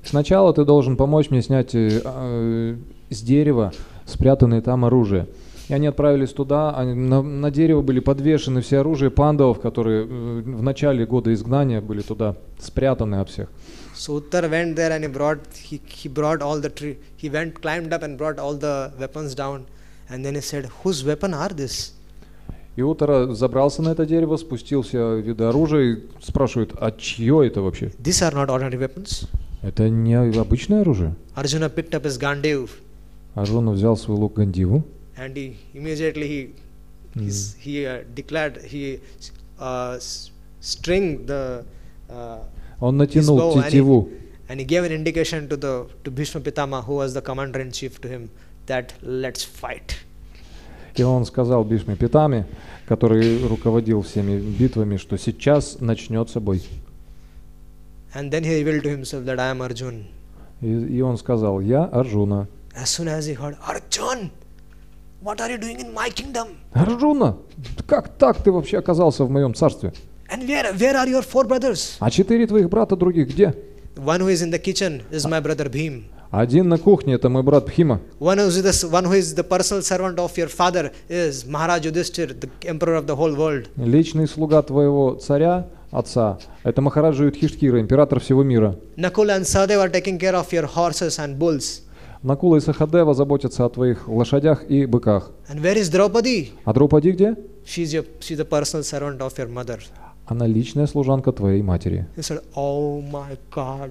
Сначала ты должен помочь мне снять с дерева спрятанное там оружие. И они отправились туда, на дерево были подвешены все оружия пандавов, которые в начале года изгнания были туда спрятаны от всех. So Uttar went there and he brought all the tree. He climbed up and brought all the weapons down, and then he said, "Whose weapon are this?" И Уттара забрался на это дерево, спустил все виды оружия и спрашивает: а чье это вообще? These are not ordinary weapons. Это не обычное оружие. Arjuna picked up his Gandiv. Арджуна взял свой лук Гандиву. And he immediately declared, stringed the Он натянул тетиву. and he gave an indication to Bhishma Pitama, who was the commander in chief, to him that let's fight. И он сказал Бхишме Питаме, который руководил всеми битвами, что сейчас начнется бой. And then he revealed to himself that I am Arjun. И он сказал: я Арджуна. As soon as he heard, Arjun, what are you doing in my kingdom? Арджуна, как так ты вообще оказался в моем царстве? And where are your 4 brothers? А 4 твоих брата других где? One who is in the kitchen is my brother Bhim. Один на кухне, это мой брат Бхима. One who is the personal servant of your father is Maharaj Yudhishthir, the emperor of the whole world. Личный слуга твоего царя, отца, это Махараджа Юдхиштхира, император всего мира. Nakula and Sahadeva are taking care of your horses and bulls. Накула и Сахадева заботятся о твоих лошадях и быках. And where is Draupadi? А Драупади где? She's the personal servant of your mother. Она личная служанка твоей матери. He said, "Oh my God!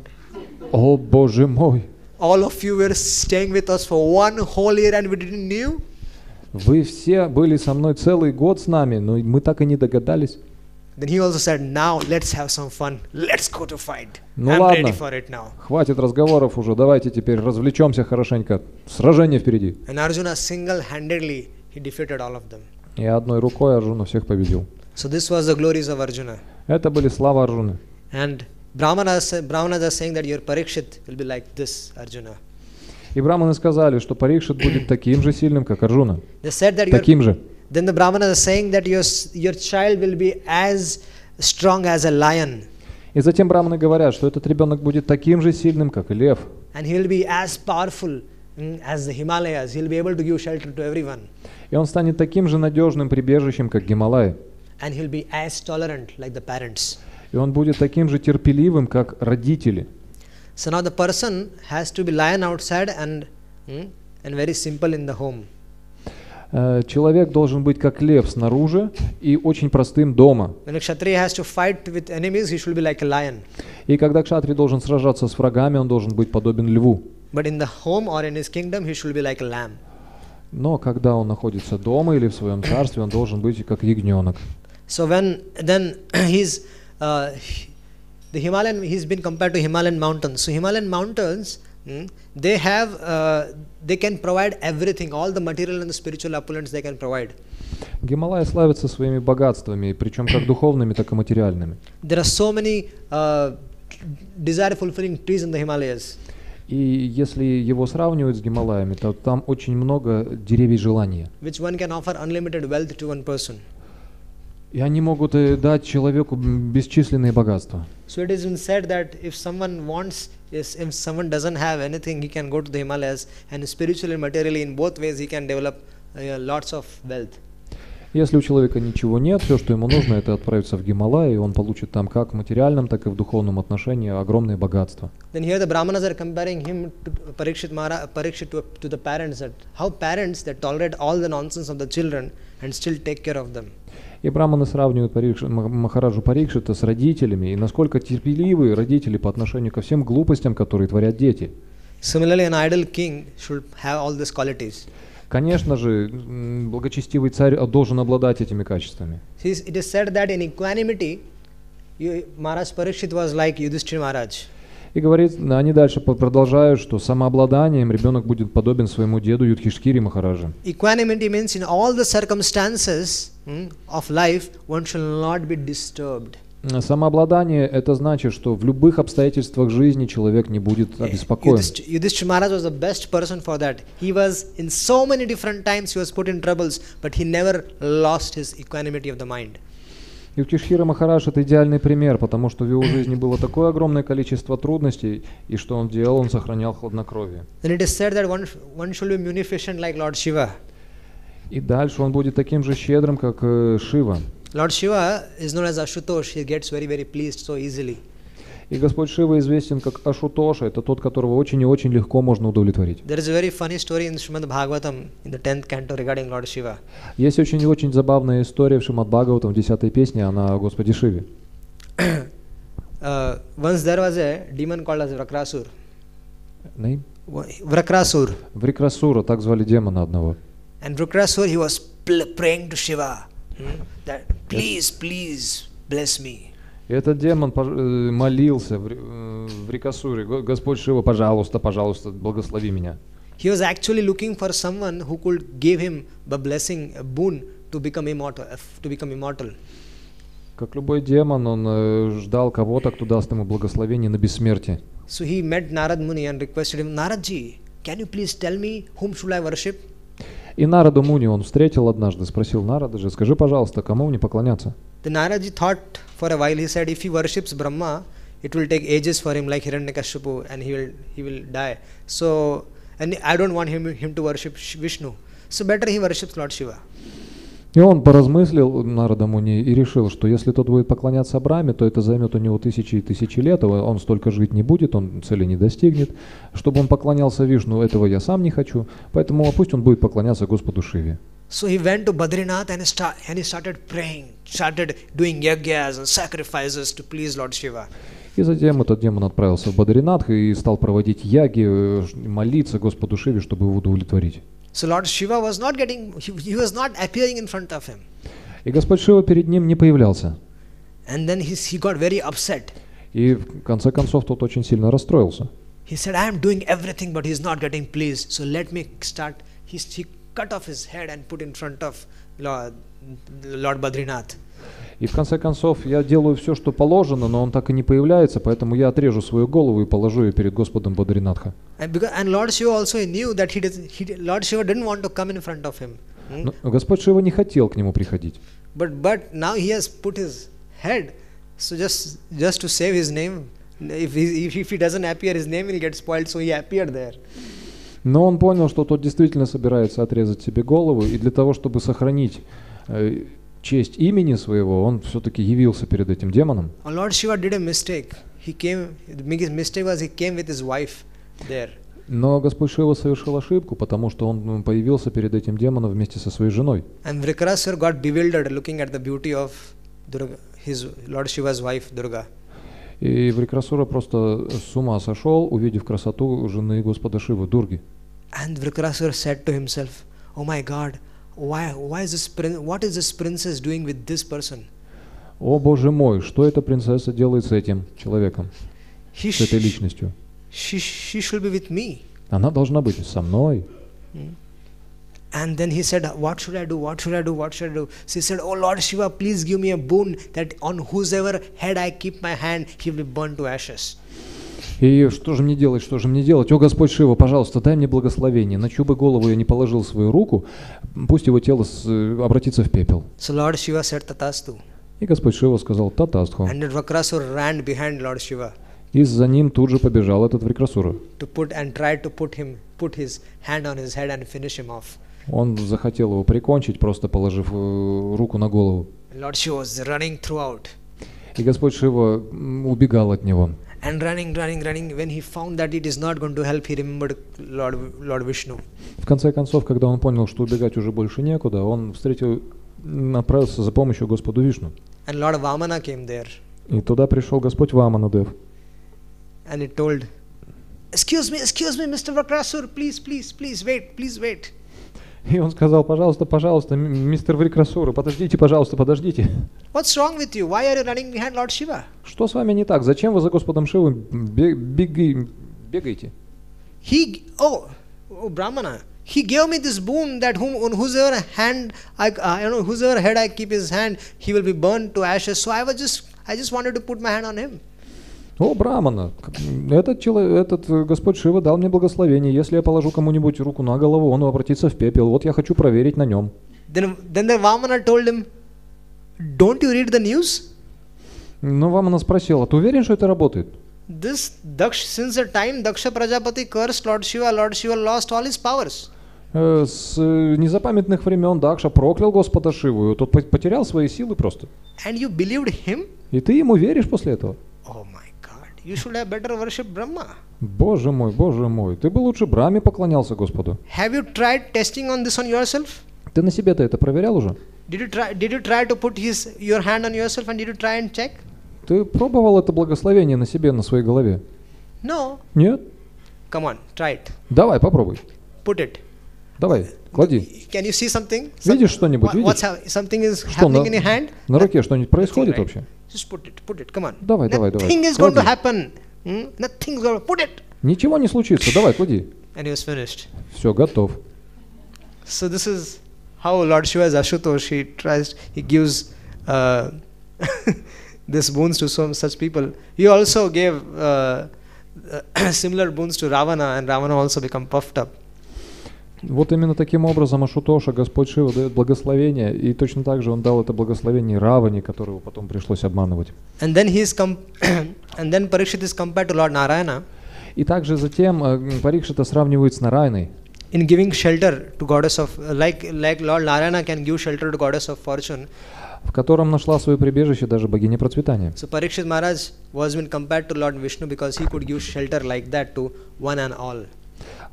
О, Боже мой! All of you were staying with us for 1 whole year and we didn't knew." Вы все были со мной целый год с нами, но мы так и не догадались. Then he also said, "Now let's have some fun. Let's go to fight. Ну I'm ладно, ready for it now." хватит разговоров уже, давайте теперь развлечемся хорошенько. Сражение впереди. And Arjuna single-handedly he defeated all of them. И одной рукой Арджуна всех победил. So this was the glories of Arjuna. Это были славы Арджуны. And Brahmanas are saying that your Parikshit will be like this, Arjuna. И браманы сказали, что Парикшит будет таким же сильным, как Арджуна. They said that Таким же. Then the Brahmanas are saying that your child will be as strong as a lion. И затем браманы говорят, что этот ребенок будет таким же сильным, как и лев. And he will be as powerful as the Himalayas. He will be able to give shelter to everyone. И он станет таким же надежным прибежищем, как Гималаи. And he will be as tolerant like the parents. И он будет таким же терпеливым, как родители. So now the person has to be lion outside and very simple in the home. Человек должен быть как лев снаружи и очень простым дома. When a Kshatriya has to fight with enemies, he should be like a lion. И когда кшатри должен сражаться с врагами, он должен быть подобен льву. But in the home or in his kingdom, he should be like a lamb. Но когда он находится дома или в своем царстве, он должен быть как ягненок. So then he's been compared to Himalayan mountains. So Himalayan mountains, they can provide everything, all the material and the spiritual opulence they can provide. Гималаи славятся своими богатствами, причем как духовными, так и материальными. There are so many desire-fulfilling trees in the Himalayas. И если его сравнивают с Гималаями, то там очень много деревьев желания. Which one can offer unlimited wealth to one person. И они могут дать человеку бесчисленные богатства. So it has been said that if someone wants, if someone doesn't have anything, he can go to the Himalayas, and spiritually and materially in both ways he can develop lots of wealth. Если у человека ничего нет, все, что ему нужно, это отправиться в Гималаи, и он получит там как в материальном, так и в духовном отношении огромные богатства. Then here the Brahmanas are comparing him to Parikshit to the parents, that how parents that tolerate all the nonsense of the children and still take care of them. И браманы сравнивают Махараджу Парикшита с родителями, и насколько терпеливы родители по отношению ко всем глупостям, которые творят дети. Similarly, an ideal king should have all these qualities. Конечно же, благочестивый царь должен обладать этими качествами. It is said that in equanimity, Maharaj Parikshit was like Yudhishthira Maharaj. И говорит, они дальше продолжают, что самообладанием ребенок будет подобен своему деду Юдхиштхире Махараджа. Equanimity means in all the circumstances of life, one shall not be disturbed. Самообладание – это значит, что в любых обстоятельствах жизни человек не будет обеспокоен. Yudhishthira Maharaj was the best person for that. He was in so many different times he was put in troubles, but he never lost his equanimity of the mind. Юдхиштхира Махарадж – это идеальный пример, потому что в его жизни было такое огромное количество трудностей, и что он делал, он сохранял хладнокровие. Then it is said that one should be munificent like Lord Shiva. И дальше он будет таким же щедрым, как Шива. Lord Shiva is known as Ashutosh. He gets very, very pleased so easily. И Господь Шива известен как Ашутоша, это тот, которого очень и очень легко можно удовлетворить. There is a very funny story in Shrimad Bhagavatam in the 10th canto regarding Lord Shiva. Есть очень и очень забавная история в Шримад Бхагаватам в 10-й песне, она о Господе Шиве. Once there was a demon called as Vrakrasur. Name? Vrakrasur. Врикрасура, так звали демона одного. And Vrakrasur, he was praying to Shiva that please bless me. И этот демон молился в Рикасуре: Господь Шива, пожалуйста, пожалуйста, благослови меня. He was actually looking for someone who could give him a blessing, a boon to become immortal. Как любой демон, он ждал кого-то, кто даст ему благословение на бессмертие. So he met Narad Muni and requested him, Naradji, can you please tell me whom should I worship? И Нараду Муни он встретил однажды, спросил: Нарада же, скажи, пожалуйста, кому мне поклоняться? The Naradji thought for a while. He said, if he worships Brahma, it will take ages for him, like Hiranyakashipu, and he will die. So, and I don't want him to worship Vishnu. So better he worships Lord Shiva. И он поразмыслил, Нарада Муни, и решил, что если тот будет поклоняться Брахме, то это займет у него тысячи и тысячи лет, он столько жить не будет, он цели не достигнет. Чтобы он поклонялся Вишну, этого я сам не хочу, поэтому пусть он будет поклоняться Господу Шиве. So he went to Badrinath and he started praying, started doing yagyas and sacrifices to please Lord Shiva. И затем этот демон отправился в Бадринатх и стал проводить яги, молиться Господу Шиве, чтобы его удовлетворить. So Lord Shiva was not he was not appearing in front of him. И Господь Шива перед ним не появлялся. And then he got very upset. И в конце концов тот очень сильно расстроился. He said, I am doing everything, but he is not getting pleased. So let me start. He cut off his head and put in front of Lord Badrinath. И в конце концов я делаю все, что положено, но он так и не появляется, поэтому я отрежу свою голову и положу ее перед Господом Бадринатха. And Lord Shiva also knew that Lord Shiva didn't want to come in front of him. Но Господь Шива не хотел к нему приходить. But now he has put his head, so just to save his name. If he doesn't appear, his name will get spoiled. So he appeared there. Но он понял, что тот действительно собирается отрезать себе голову, и для того, чтобы сохранить честь имени своего, он все-таки явился перед этим демоном. Lord Shiva did a mistake. The biggest mistake was he came with his wife there. Но Господь Шива совершил ошибку, потому что он появился перед этим демоном вместе со своей женой. And Vrikrasur got bewildered looking at the beauty of his Lord Shiva's wife Durga. И Врикрасура просто с ума сошел, увидев красоту жены Господа Шивы, Дурги. And Vrikrasur said to himself, "Oh my God, what is this princess doing with this person?" О Боже мой, что эта принцесса делает с этим человеком, с этой личностью? She should be with me. Она должна быть со мной. And then he said, what should I do? What should I do? What should I do? So he said, oh Lord Shiva, please give me a boon that on whosever head I keep my hand, he will be burned to ashes. И что же мне делать, что же мне делать? О, Господь Шива, пожалуйста, дай мне благословение. На чью бы голову я не положил свою руку, пусть его тело обратится в пепел. So Lord Shiva said Tatastu. И Господь Шива сказал Татастху. And that Vakrasur ran behind Lord Shiva. И за ним тут же побежал этот Врикрасура. To put and tried to put his hand on his head and finish him off. Он захотел его прикончить, просто положив руку на голову. Lord Shiva was running throughout. И Господь Шива убегал от него. And running. When he found that it is not going to help, he remembered Lord Vishnu. В конце концов, когда он понял, что убегать уже больше некуда, он направился за помощью Господу Вишну. And Lord Vamana came there. И туда пришел Господь Ваманадев. And he told, excuse me, Mr. Vakrasur, please wait. И он сказал, пожалуйста, мистер Врикрасура, подождите. What's wrong with you? Why are you running behind Lord Shiva? Что с вами не так? Зачем вы за Господом Шивой бегаете? Brahmana, he gave me this boon that on whosoever head I keep his hand, he will be burned to ashes. So I just wanted to put my hand on him. О, Брамана, этот Господь Шива дал мне благословение. Если я положу кому-нибудь руку на голову, он обратится в пепел. Вот я хочу проверить на нем. Then the Vamana told him, don't you read the news? Но Вамана спросил, а ты уверен, что это работает? Since the time Daksha Prajapati cursed Lord Shiva lost all his powers. С незапамятных времен Дакша проклял Господа Шиву, и тот потерял свои силы просто. And you believed him? И ты ему веришь после этого? Oh my God, you should have better worship Brahma. Боже мой, ты бы лучше Брахме поклонялся Господу. Have you tried testing on yourself? Ты на себе-то это проверял уже? Did you try to put your hand on yourself and did you try and check? Ты пробовал это благословение на себе, на своей голове? No. Нет? Come on, try it. Давай, попробуй. Put it. Давай, клади. Can you see something? Видишь что-нибудь? Видишь? Something is happening in your hand? На руке что-нибудь происходит вообще? Just put it. Come on. Давай. Nothing is going to happen. Nothing is going to put it. Ничего не случится. Давай, клади. And he was finished. Все, готов. So this is how Lord Shiva is Ashutosh. He gives these boons to such people. He also gave similar boons to Ravana, and Ravana also become puffed up. Вот именно таким образом Ашутоша Господь Шива дает благословение, и точно так же он дал это благословение Раване, которого потом пришлось обманывать. And then Parikshit is compared to Lord Narayana. И также затем Парикшита сравнивают с Нарайной. In giving shelter to goddess of like Lord Narayana can give shelter to goddess of fortune. В котором нашла свое прибежище даже богиня процветания. So Parikshit Maharaj was been compared to Lord Vishnu because he could give shelter like that to one and all.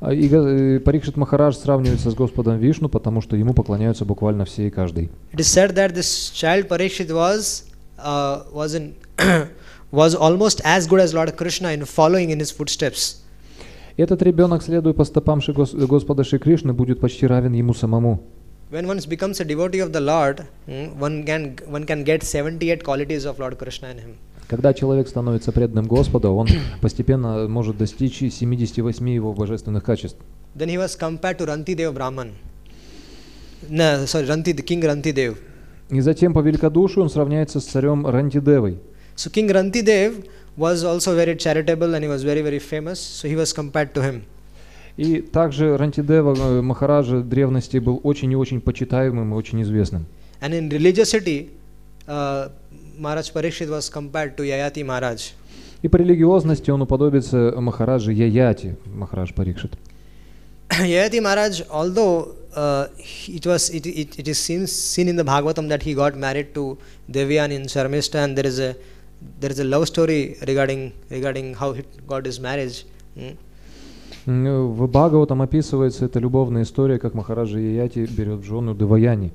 И Парикшит Махарадж сравнивается с Господом Вишну, потому что ему поклоняются буквально все и каждый. It is said that this child Parikshit was almost as good as Lord Krishna in following in his footsteps. Этот ребенок, следуя по стопам Господа Шри Кришны, будет почти равен ему самому. When one becomes a devotee of the Lord, one can get 78 qualities of Lord Krishna in him. Когда человек становится преданным Господу, он постепенно может достичь 78 его божественных качеств. Then he was compared to Rantidev Brahman. No, sorry, King Rantidev. И затем по великодушию он сравняется с царем Рантидевой. So King Rantidev was also very charitable and he was very famous, so he was compared to him. И также Рантидева Махараджа древности был очень и очень почитаемым и очень известным. And in religiosity, Maharaj Parikshit was compared to Yayati Maharaj. И по религиозности он уподобится Махараджи Яяти, Махарадж Парикшит. Yayati Maharaj, although it is seen in the Bhagavatam that he got married to Devyan in Sharmishta, and there is a love story regarding how he got his marriage. В Бхагаватам описывается эта любовная история, как Махараджа Яяти берет в жену Деваяни.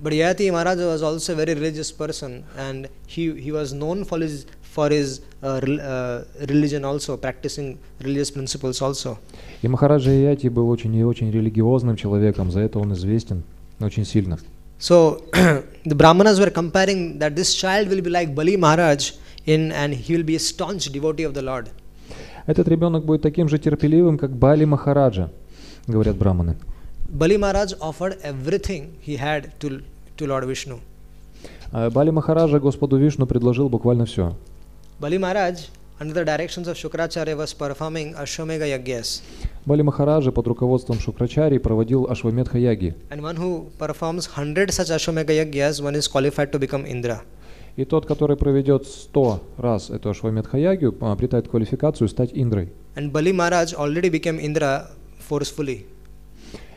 But Yayati Maharaj was also a very religious person, and he was known for his religion also, practicing religious principles also. И Махараджа Яяти был очень и очень религиозным человеком, за это он известен очень сильно. So the Brahmanas were comparing that this child will be like Bali Maharaj and he will be a staunch devotee of the Lord. Этот ребенок будет таким же терпеливым, как Бали Махараджа, говорят браманы. Bali Maharaj offered everything he had to Lord Vishnu. Бали Махараджа Господу Вишну предложил буквально все. Bali Maharaj under the directions of Shukracharya was performing Ashwamedha Yagyas. Бали Махараджа под руководством Шукрачари проводил Ашваметха-яги. And one who performs 100 such Ashwamedha Yagyas, one is qualified to become Indra. И тот, который проведет 100 раз эту Ашваметха-ягью, обретает квалификацию стать Индрой. And Bali Maharaj already became Indra forcefully.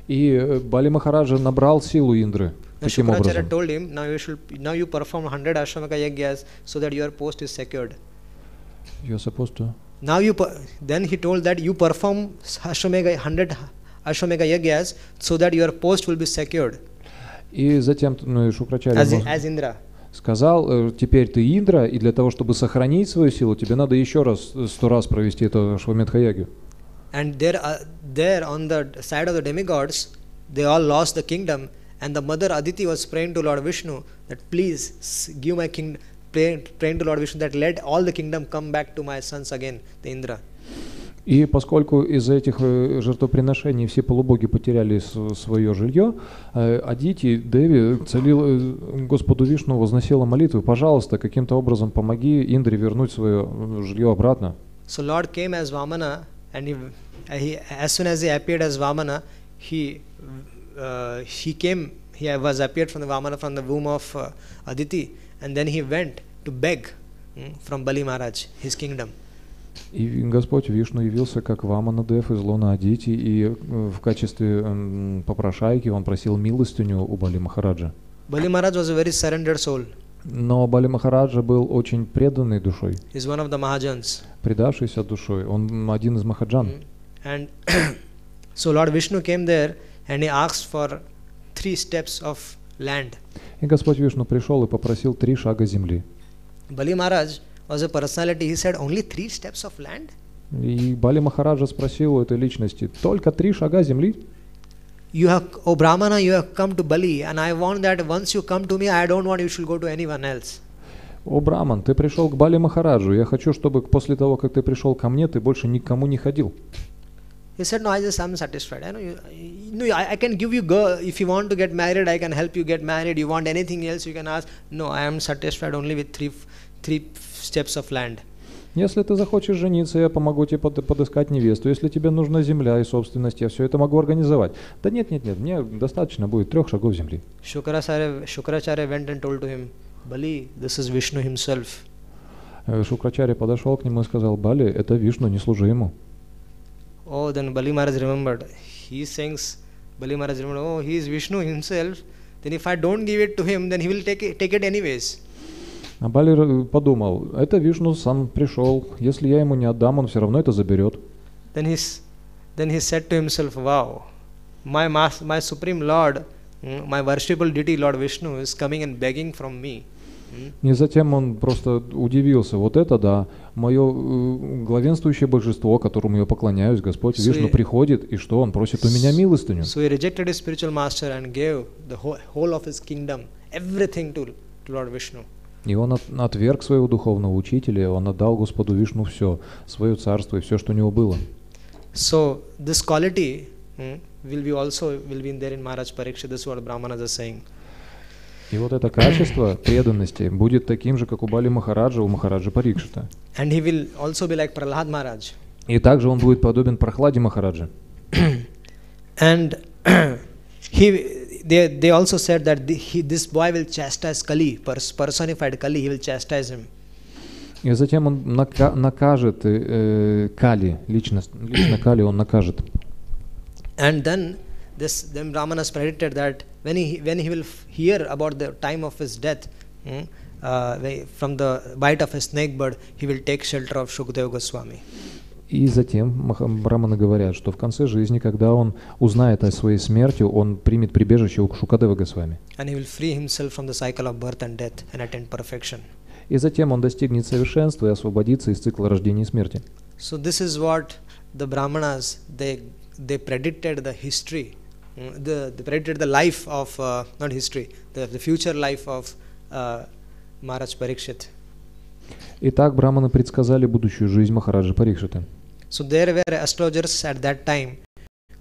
И Бали Махараджа набрал силу Индры Now таким Shukracharya образом. told him, now you perform 100 Ashwamedha Yagyas so that your post is secured. You're supposed to... Now then he told that you perform 100 Ashwamedha Yagyas so that your post will be secured И затем Шукрачаря as Indra. сказал, теперь ты Индра, и для того, чтобы сохранить свою силу, тебе надо еще раз 100 раз провести эту Ашваметха-ягью. And there on the side of the demigods, they all lost the kingdom, and the mother Aditi was praying to Lord Vishnu that please give my kingdom, praying to Lord Vishnu that let all the kingdom come back to my sons again, the Indra. И поскольку из-за этих жертвоприношений все полубоги потеряли свое жилье, Адити, Деви, целил Господу Вишну, возносила молитву: пожалуйста, каким-то образом помоги Индре вернуть свое жилье обратно. So Lord came as Vamana, and he as soon as he appeared as Vamana, he was appeared from the Vamana from the womb of Aditi, and then he went to beg from Bali Maharaj his kingdom. И Господь Вишну явился как Ваманадев из лона Адити, и в качестве попрошайки он просил милостыню у Бали Махараджа. Bali Maharaj was a very surrendered soul. Но Бали Махараджа был очень преданный душой, He's one of the Mahajans. предавшийся душой. Он один из Махаджан. And so Lord Vishnu came there and he asked for 3 steps of land. И Господь Вишну пришел и попросил 3 шага земли. Bali Maharaj was a personality. He said, only 3 steps of land? И Бали Махараджа спросил у этой личности: только 3 шага земли? Oh Brahmana, you have come to Bali, and I want that once you come to me, I don't want you should go to anyone else. О Браман, ты пришел к Бали Махараджу, я хочу, чтобы после того, как ты пришел ко мне, ты больше никому не ходил. He said, no, I'm satisfied. I know I can give you girl. If you want to get married, I can help you get married. You want anything else, you can ask. No, I am satisfied only with three steps of land. Если ты захочешь жениться, я помогу тебе подыскать невесту. Если тебе нужна земля и собственность, я все это могу организовать. Да нет, мне достаточно будет 3 шагов земли. Shukracharya went and told to him, Bali, this is Vishnu himself. Шукрачарья подошел к нему и сказал: Бали, это Вишну, не служи ему. Oh, then Bali Maharaj remembered. Bali Maharaj remembered, oh, he is Vishnu himself. Then if I don't give it to him, then he will take it anyways. А Бали подумал: это Вишну сам пришел, если я ему не отдам, он все равно это заберет. Then he said to himself, wow, my supreme Lord, my worshipable deity Lord Vishnu is coming and begging from me. И затем он просто удивился: вот это да, мое главенствующее божество, которому я поклоняюсь, Господь Вишну приходит, и что, он просит у меня милостыню. So he rejected his spiritual master and gave the whole of his kingdom, everything to Lord Vishnu. И он отверг своего духовного учителя, он отдал Господу Вишну все, свое царство и все, что у него было. So this quality will be in there in Maharaj Parikshit. This is what Brahmanas are saying. И вот это качество преданности будет таким же, как у Бали Махараджа, у Махараджа Парикшита. And he will also be like Prahlad Maharaj. И также он будет подобен Прахладе Махараджа. And they also said that this boy will chastise Kali, personified Kali, he will chastise him. И затем он накажет Кали, лично Кали он накажет. And then Brahmanas predicted that when he will hear about the time of his death, from the bite of a snake bird, he will take shelter of Shukadeva Goswami. И затем браманы говорят, что в конце жизни, когда он узнает о своей смерти, он примет прибежище у Шукадевы Госвами. And he will free himself from the cycle of birth and death and attain perfection. И затем он достигнет совершенства и освободится из цикла рождения и смерти. So this is what the Brahmanas they predicted the history, they predicted the life of not history, the future life of Maharaj Parikshit. Итак, браманы предсказали будущую жизнь Махараджа Парикшита. So there were astrologers at that time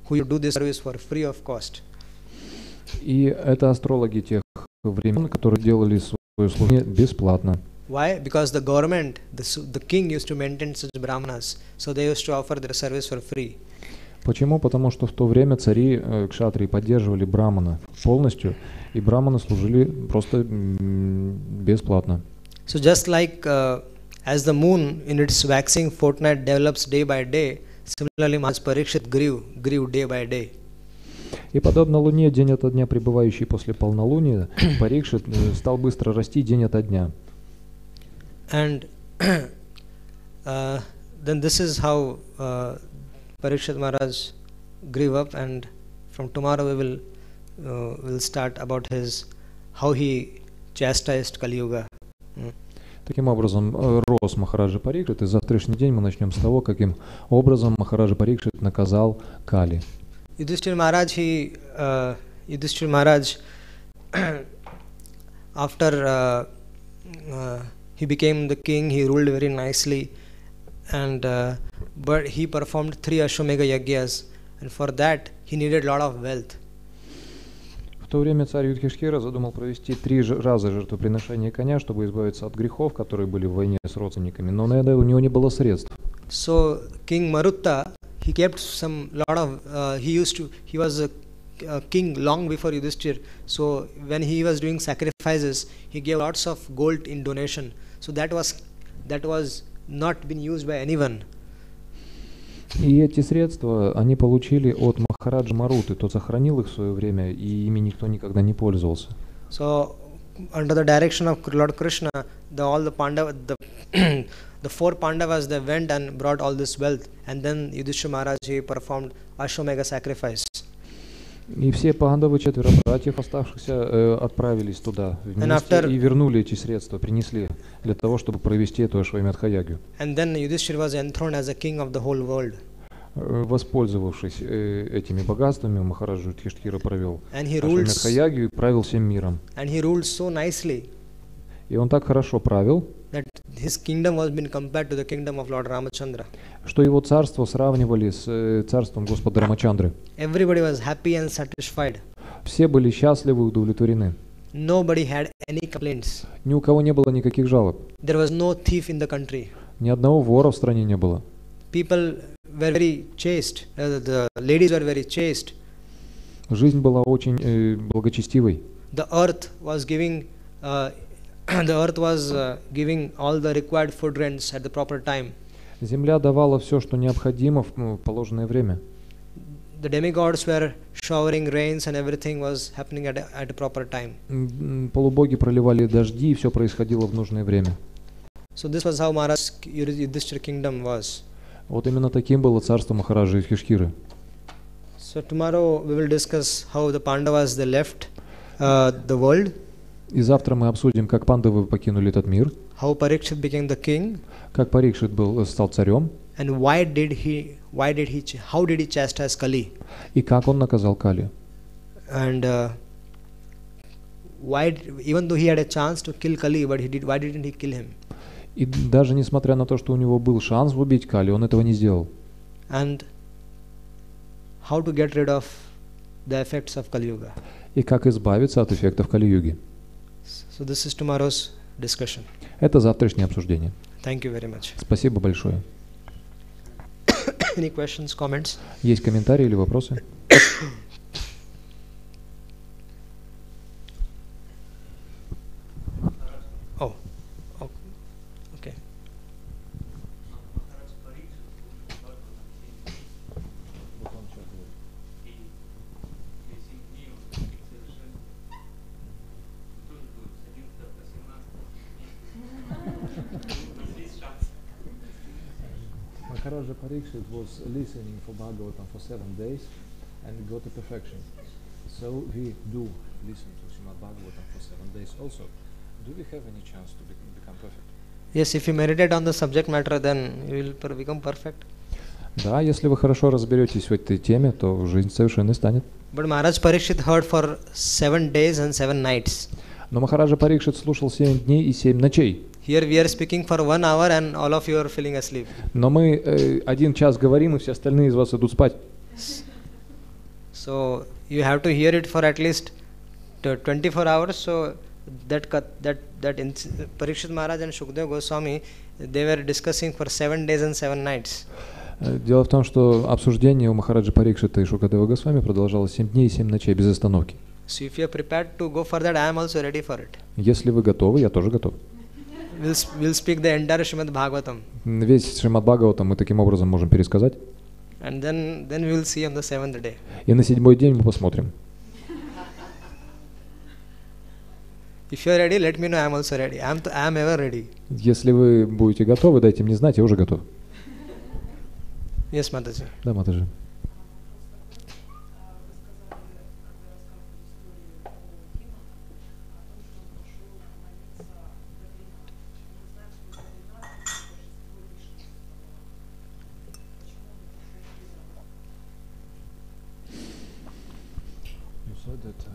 who would do this service for free of cost. И это астрологи тех времен, которые делали свое служение бесплатно. Why? Because the government, the king used to maintain such brahmanas, so they used to offer their service for free. Почему? Потому что в то время цари, кшатрии поддерживали брамана полностью, и браманы служили просто бесплатно. So just like as the moon in its waxing fortnight develops day by day, similarly Maharaj Parikshit grew day by day. И подобно Луне, день ото дня пребывающий после полнолуния, Парикшит стал быстро расти день ото дня. And then this is how Parikshit Maharaj grew up, and from tomorrow we will start about how he chastised Kali Yuga. Таким образом, рос Махараджа Парикшит, и завтрашний день мы начнем с того, каким образом Махараджа Парикшит наказал Кали. Yudhishthira Maharaj after he became the king, he ruled very nicely, and but he performed 3 Ashwamedha Yagyas, and for that he needed a lot of wealth. В то время царь Юдхиштхира задумал провести 3 раза жертвоприношение коня, чтобы избавиться от грехов, которые были в войне с родственниками, но на это у него не было средств. So King Marutta, he kept he was a king long before Yudhishthir, so when he was doing sacrifices, he gave lots of gold in donation, so that was not been used by anyone. И эти средства они получили от Махараджа Маруты, тот сохранил их в свое время, и ими никто никогда не пользовался. So under the direction of Lord Krishna, all the Pandavas, the 4 Pandavas, they went and brought all this wealth, and then Yudhishthira Maharaj, he performed Ashwamedha sacrifice. И все Пандавы, 4 братьев оставшихся, отправились туда вместе и вернули эти средства, принесли для того, чтобы провести эту Ашвамедха-ягью. And then Yudhishthira was enthroned as a king of the whole world. Воспользовавшись этими богатствами, Махараджа Юдхиштхира провел And Ашвамедха-ягью и правил всем миром. And he ruled so nicely. И он так хорошо правил, that his kingdom was been compared to the kingdom of Lord Ramachandra. Что его царство сравнивали с царством Господа Рамачандры. Everybody was happy and satisfied. Все были счастливы и удовлетворены. Nobody had any complaints. Ни у кого не было никаких жалоб. There was no thief in the country. Ни одного вора в стране не было. People were very chaste. The ladies were very chaste. Жизнь была очень благочестивой. The earth was giving all the required food rents at the proper time. Земля давала все, что необходимо в положенное время. The demigods were showering rains and everything was happening at a proper time. Полубоги проливали дожди, и все происходило в нужное время. So this was how Maharaj Yudhishthira kingdom was. Вот именно таким было царство Махараджа Юдхиштхиры. So tomorrow we will discuss how the Pandavas they left the world. И завтра мы обсудим, как пандавы покинули этот мир. How Parikshit became the king. Как Парикшит стал царем. And how did he chastise Kali? И как он наказал Кали. And even though he had a chance to kill Kali, but why didn't he kill him? И даже несмотря на то, что у него был шанс убить Кали, он этого не сделал. And how to get rid of the effects of Kali Yuga? И как избавиться от эффектов Кали-юги. So this is tomorrow's discussion. Это завтрашнее обсуждение. Thank you very much. Спасибо большое. Any questions, comments? Есть комментарии или вопросы? Oh, okay. Maharaja Parikshit was listening for Bhagavatam for 7 days and got to perfection. So we do listen to Shrimad Bhagavatam for 7 days also. Do we have any chance to become perfect? Yes, if you meditate on the subject matter, then you will become perfect. Да, если вы хорошо разберетесь в этой теме, то жизнь совершенной станет. But Maharaj Parikshit heard for 7 days and 7 nights. Но Махараджа Парикшит слушал 7 дней и 7 ночей. Here we are speaking for 1 hour and all of you are feeling asleep. Но мы 1 час говорим, и все остальные из вас идут спать. So you have to hear it for at least 24 hours. So Parikshit Maharaj and Shukdev Goswami, they were discussing for 7 days and 7 nights. Дело в том, что обсуждение у Махараджи Парикшита и Шукадева Госвами продолжалось 7 дней и 7 ночей без остановки. So if you are prepared to go for that, I am also ready for it. Если вы готовы, я тоже готов. We'll speak the entire Shrimad Bhagavatam. Весь Шримад Бхагаватам мы таким образом можем пересказать. And then we will see on the 7th day. И на 7-й день мы посмотрим. If you are ready, let me know. I am also ready. I am ever ready. Если вы будете готовы, дайте мне знать, я уже готов. Yes, Mataji. Да, Матаджи.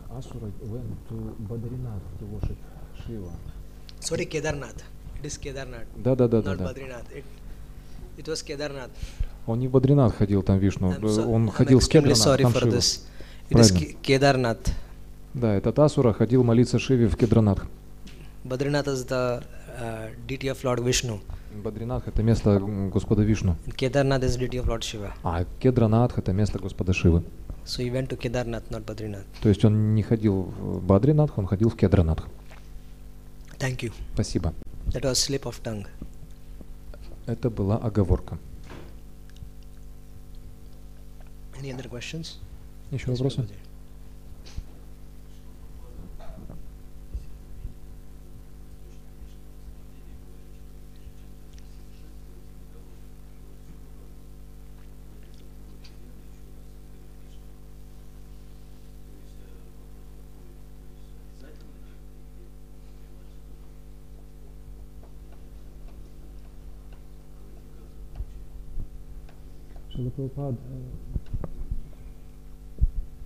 Asura went to Badrinath to worship Shiva. Sorry, Kedarnath. It is Kedarnath. Да. Not Badrinath. It was Kedarnath. Он не в Бадринат ходил, там Вишну. Он ходил в Кедарнат, там Шива. It is Kedarnath. Да, этот Асура ходил молиться Шиве в Кедранат. Badrinath is the deity of Lord Vishnu. Бадринат — это место Господа Вишну. Kedarnath is deity of Lord Shiva. А Кедранат — это место Господа Шивы. So he went to Kedarnath, not Badrinath. То есть он не ходил в Бадринат, он ходил в Кедранат. Thank you. Спасибо. That was slip of tongue. Это была оговорка. Any other questions? Еще вопросы?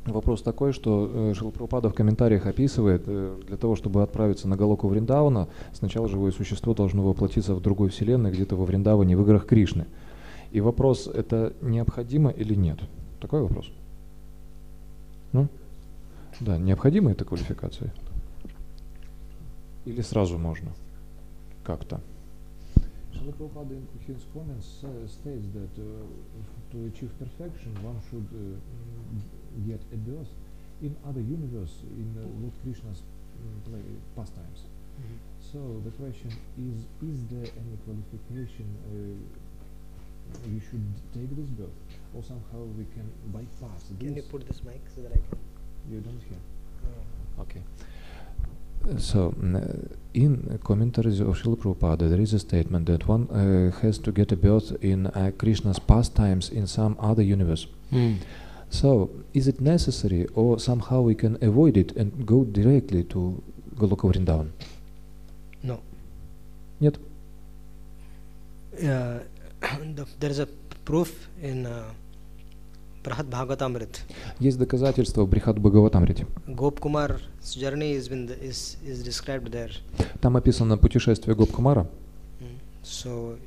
Вопрос такой, что Шрила Прабхупада в комментариях описывает, для того, чтобы отправиться на Галоку Вриндавана, сначала живое существо должно воплотиться в другой вселенной, где-то во Вриндаване, в играх Кришны. И вопрос, это необходимо или нет? Такой вопрос? Ну? Да, необходима эта квалификация? Или сразу можно? Как-то? Шрила Прабхупада in his comments states that to achieve perfection one should get a birth in other universe in Lord Krishna's pastimes. So the question is there any qualification you should take this birth, or somehow we can bypass this? Can you put this mic so that I can? You don't hear? No. Okay. So, in commentaries of Srila Prabhupada, there is a statement that one has to get a birth in Krishna's pastimes in some other universe. So, is it necessary, or somehow we can avoid it and go directly to Goloka Vrindavan? No. Нет? There is a proof in Brihad Bhagavatamrit. Есть доказательства в Брихад Бхагаватамрите. Gopkumar's journey is described there. Там описано путешествие Гопкумара. So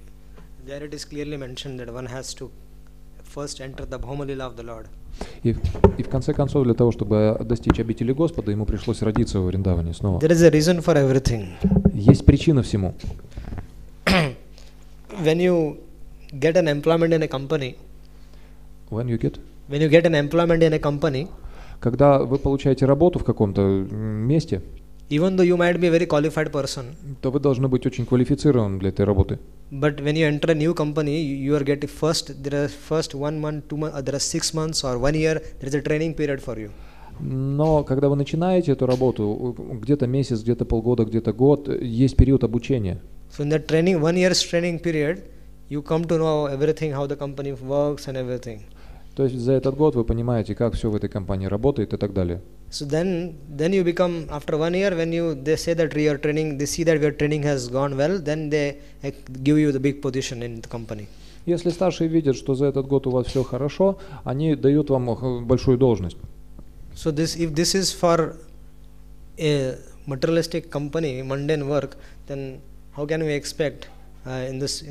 there it is clearly mentioned that one has to first enter the Bhauma Lila of the Lord. И в конце концов, для того, чтобы достичь обители Господа, ему пришлось родиться во Вриндаване снова. There is a reason for everything. Есть причина всему. When you get an employment in a company, When you get an employment in a company, когда вы получаете работу в каком-то месте, even though you might be a very qualified person, то вы должны быть очень квалифицированным для этой работы. But when you enter a new company, you are getting there are first 1 month, 2 months, there are 6 months or 1 year, there is a training period for you. Но когда вы начинаете эту работу, где-то месяц, где-то полгода, где-то год, есть период обучения. So in that training, 1 year's training period, you come to know everything, how the company works and everything. То есть за этот год вы понимаете, как все в этой компании работает и так далее. So then you become, after 1 year, when they say that your training, they see that your training has gone well, then they give you the big position in the company. Если старшие видят, что за этот год у вас все хорошо, они дают вам большую должность. So if this is for a materialistic company, mundane work, then how can we expect in this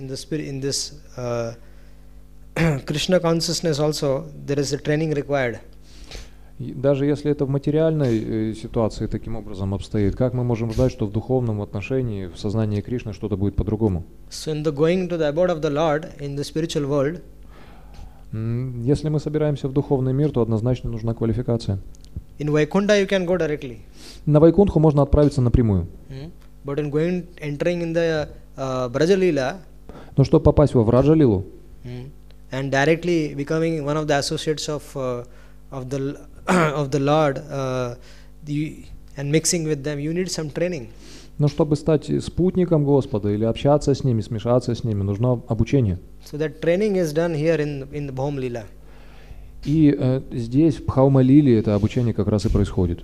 Krishna consciousness also there is a training required. И даже если это в материальной ситуации таким образом обстоит, как мы можем ждать, что в духовном отношении, в сознании Кришны что-то будет по-другому? So in the going to the abode of the Lord in the spiritual world, Если мы собираемся в духовный мир, то однозначно нужна квалификация. in Vaikuntha you can go directly. На Вайкунтху можно отправиться напрямую. But in entering in the Brajalila Но чтобы попасть во Враджалилу and directly becoming one of the associates of the Lord and mixing with them, you need some training. но чтобы стать спутником Господа или общаться с ними, смешаться с ними, нужно обучение. So that training is done here in the Bhaum Lila. И здесь, в Бхаума-лиле, это обучение как раз и происходит.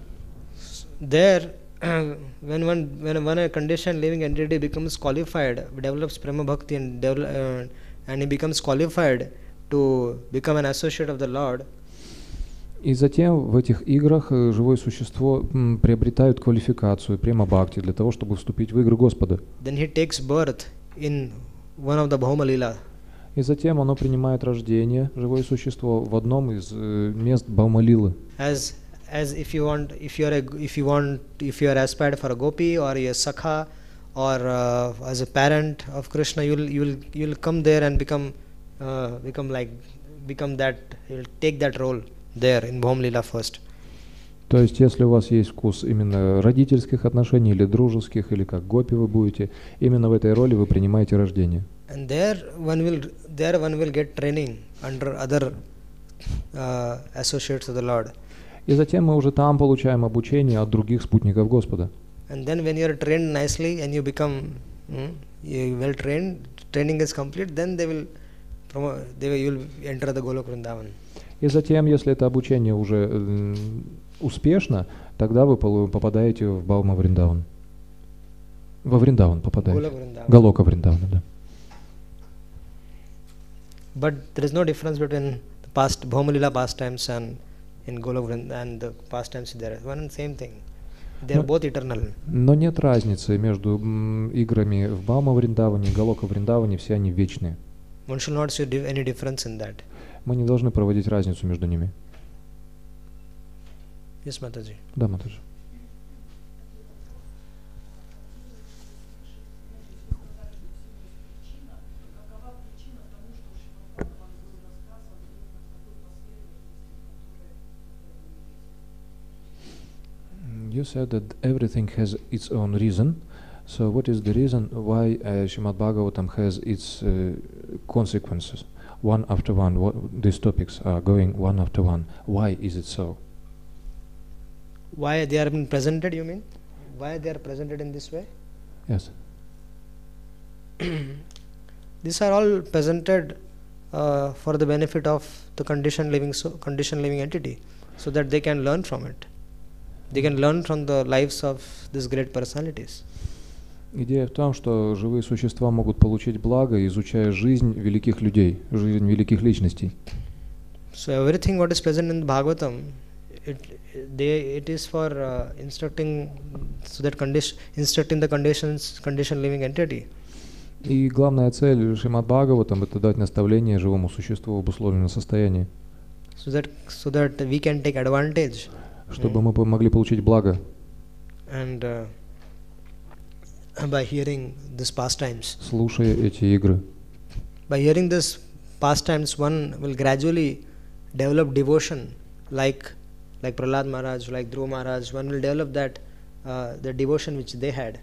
There, when a conditioned living entity becomes qualified, develops prema bhakti and he becomes qualified to become an associate of the Lord. И затем в этих играх живое существо приобретает квалификацию према-бхакти для того, чтобы вступить в игры Господа. Then he takes birth in one of the Bhauma Lila. И затем оно принимает рождение, живое существо, в одном из мест Бхаума-лилы. As if you are aspired for a gopi or a sakha or as a parent of Krishna, you'll come there and become that. You'll take that role there in Bhaum Lila first. То есть, если у вас есть вкус именно родительских отношений или дружеских, или как гопи вы будете, именно в этой роли вы принимаете рождение. And there one will get training under other associates of the Lord. И затем мы уже там получаем обучение от других спутников Господа. And then when you are trained nicely and you become well trained, training is complete, then you'll enter the Golok Vrindavan. И затем, если это обучение уже успешно, тогда вы попадаете в Бхаума Вриндаван. Во Вриндаван попадаете. Галока Вриндавана, да. But there is no difference between the past Bhauma Lila pastimes and in Golok Vrindavan and the pastimes there. One and same thing. They are both eternal. Но нет разницы между играми в Бхаума Вриндаване и Галока Вриндаване, все они вечные. One should not see any difference in that. Мы не должны проводить разницу между ними. Yes, Mataji. Да, Матаджи. You said that everything has its own reason. So what is the reason why Shrimad Bhagavatam has its consequences, one after one? These topics are going one after one. Why is it so? Why they are being presented, you mean? Why they are presented in this way? Yes. These are all presented for the benefit of the conditioned living entity, so that they can learn from it. They can learn from the lives of these great personalities. Идея в том, что живые существа могут получить благо, изучая жизнь великих людей, жизнь великих личностей. So everything what is present in the Bhagavatam, it is for instructing the conditioned living entity. И главная цель Шримад Бхагаватам — это дать наставление живому существу в обусловленном состоянии. So that we can take advantage. Чтобы мы могли получить благо. And by hearing these pastimes. Слушая эти игры. By hearing these pastimes, one will gradually develop devotion, like Prahlad Maharaj, like Dhruva Maharaj. One will develop that the devotion which they had.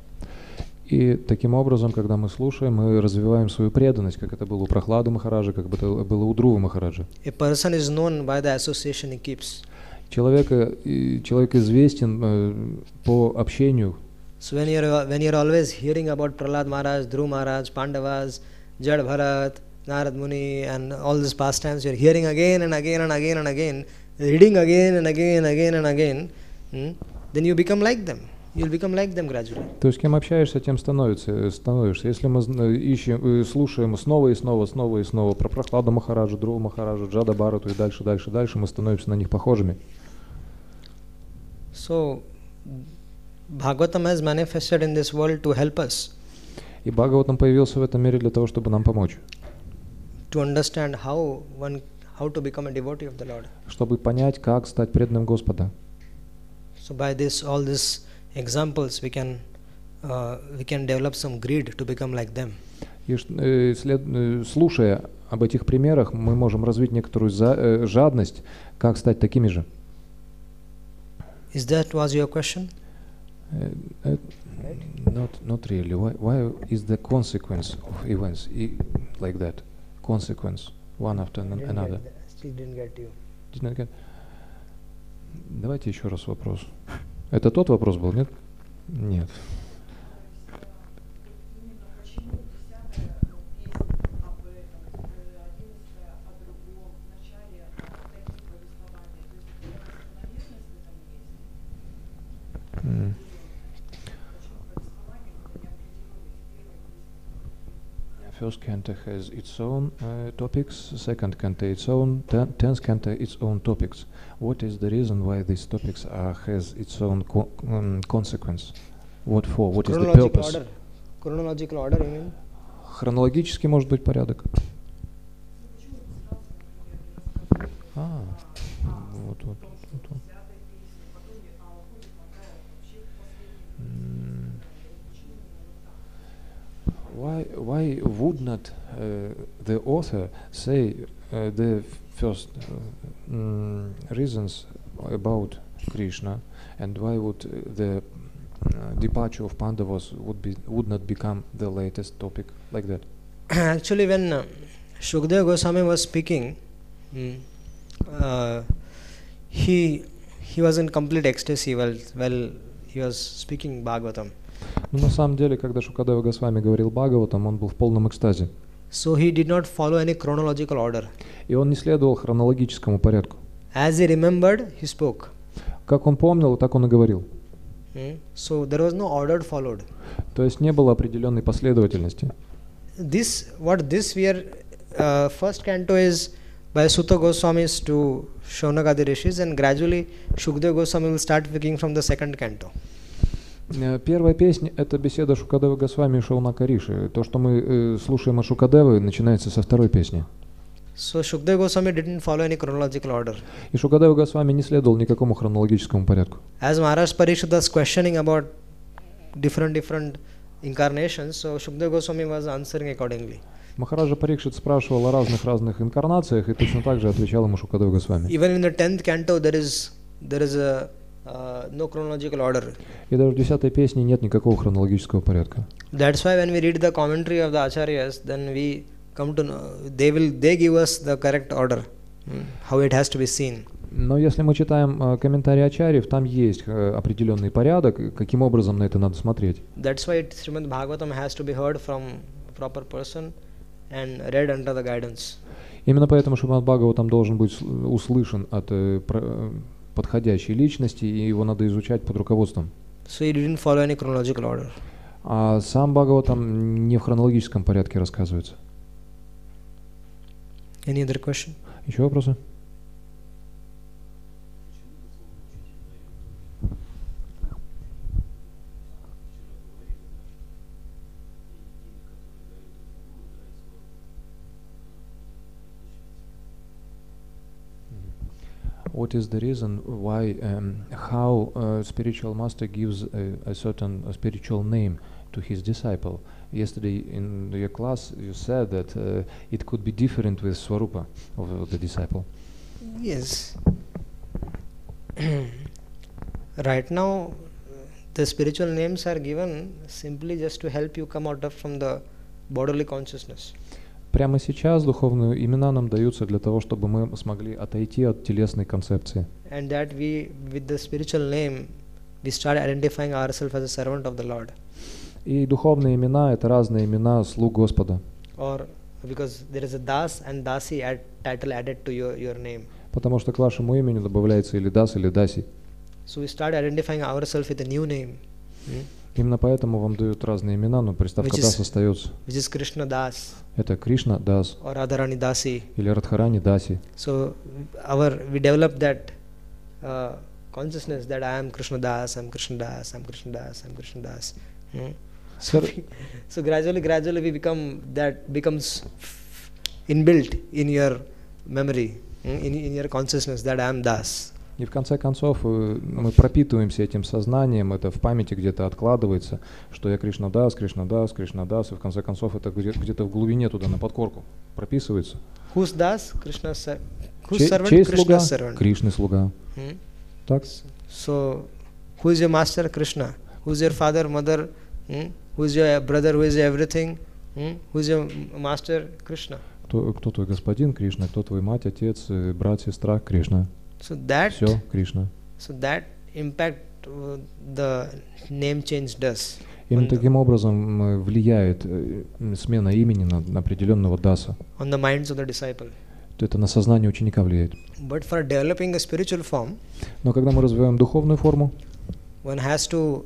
И таким образом, когда мы слушаем, мы развиваем свою преданность, как это было у Прахлады Махараджа, как это было у Друвы Махараджа. A person is known by the association he keeps. Человек известен по общению. So when you're always hearing about Prahlad Maharaj, Dhruva Maharaj, Pandavas, Jad Bharat, Narad Muni, and all these pastimes, you're hearing again and again and again and again, reading again and again and again and again, then you become like them. You'll become like them gradually. То есть, с кем общаешься, тем становишься. Если мы слушаем снова и снова про Прахладу Махараджа, Друву Махараджа, Джада Бхарату и дальше, мы становимся на них похожими. So, Bhagavatam has manifested in this world to help us. И Бхагаватам появился в этом мире для того, чтобы нам помочь. To understand how how to become a devotee of the Lord. чтобы понять, как стать преданным Господа. So by this, all these examples, we can develop some greed to become like them. И слушая об этих примерах, мы можем развить некоторую жадность, как стать такими же. Is that was your question? Not really. Why is the consequence of events like that? Consequence, one after another. Still didn't get you. Did not get. Давайте еще раз вопрос. Это тот вопрос был, нет? Нет. First canto has its own topics, second canto its own, tenth canto its own topics. What is the reason why these topics has its own consequence? What for? What is the purpose? Order. Chronological order, you mean? Хронологически может быть порядок. Вот. Why would not the author say the first reasons about Krishna, and why would the departure of Pandavas would not become the latest topic like that? Actually, when Shukadeva Goswami was speaking, he was in complete ecstasy while he was speaking Bhagavatam. Но на самом деле, когда Шукадева Госвами говорил Бхагаватам, он был в полном экстазе. So he did not follow any chronological order. И он не следовал хронологическому порядку. As he remembered, he spoke. Как он помнил, так он и говорил. So there was no order followed. То есть не было определенной последовательности. What this we are first canto is by Sutta Goswamis to Shaunakadi Rishis, and gradually Shukadeva Goswami will start speaking from the second canto. Первая песня — это беседа Шукадевы Госвами и Шаунака Риши. То, что мы слушаем от Шукадевы, начинается со второй песни. So Shukadeva Goswami didn't follow any chronological order. И Шукадева Госвами не следовал никакому хронологическому порядку. As Maharaj Parikshit was questioning about different incarnations, so Shukadeva Goswami was answering accordingly. Махараджа Парикшит спрашивал о разных инкарнациях, и точно так же отвечал ему Шукадева Госвами. Even in the 10th canto, there is a no chronological order. И даже в 10-й песне нет никакого хронологического порядка. That's why when we read the commentary of the acharyas, then we come to know they give us the correct order, how it has to be seen. Но если мы читаем комментарии ачарьев, там есть определенный порядок, каким образом на это надо смотреть. That's why Shrimad Bhagavatam has to be heard from proper person and read under the guidance. Именно поэтому Шримад Бхагаватам должен быть услышан от подходящей личности, и его надо изучать под руководством. So he didn't follow any chronological order. А сам Бхагаватам не в хронологическом порядке рассказывается. Any other question? Еще вопросы? What is the reason why, how spiritual master gives a certain spiritual name to his disciple? Yesterday in your class you said that it could be different with Swarupa of the disciple. Yes. Right now, the spiritual names are given simply just to help you come out from the bodily consciousness. Прямо сейчас духовные имена нам даются для того, чтобы мы смогли отойти от телесной концепции. And that we, with the spiritual name, we start identifying ourselves as a servant of the Lord. И духовные имена — это разные имена слуг Господа. Or because there is a das and dasi title added to your name. Потому что к вашему имени добавляется или дас, или даси. So we start identifying ourselves with a new name. Именно поэтому вам дают разные имена, но приставка дас остается. Which is Krishna Das. Это Кришна Дас. Or Radharani Dasi. Или Радхарани Даси. So we develop that consciousness that I am Krishna Das, I'm Krishna Das, I'm Krishna Das, I'm Krishna Das. So gradually we becomes inbuilt in your memory. in your consciousness that I am Das. И в конце концов мы пропитываемся этим сознанием, это в памяти где-то откладывается, что я Кришна Дас, Кришна Дас, Кришна Дас, и в конце концов это где-то в глубине туда на подкорку прописывается. Who's Das? Krishna's servant. Who's servant? Чей слуга? Krishna's servant. Кришны слуга. Так? So, who is your master? Krishna. Who is your father, mother? Who is your brother? Who is your everything? Who is your master? Krishna. Кто твой господин? Кришна. Кто твой мать, отец, брат, сестра? Кришна. So that, все, Кришна. So that impact the name change does. Именно таким образом влияет смена имени на определенного даса. On the minds of the disciple. Это на сознание ученика влияет. But for developing a spiritual form, но когда мы развиваем духовную форму, one has to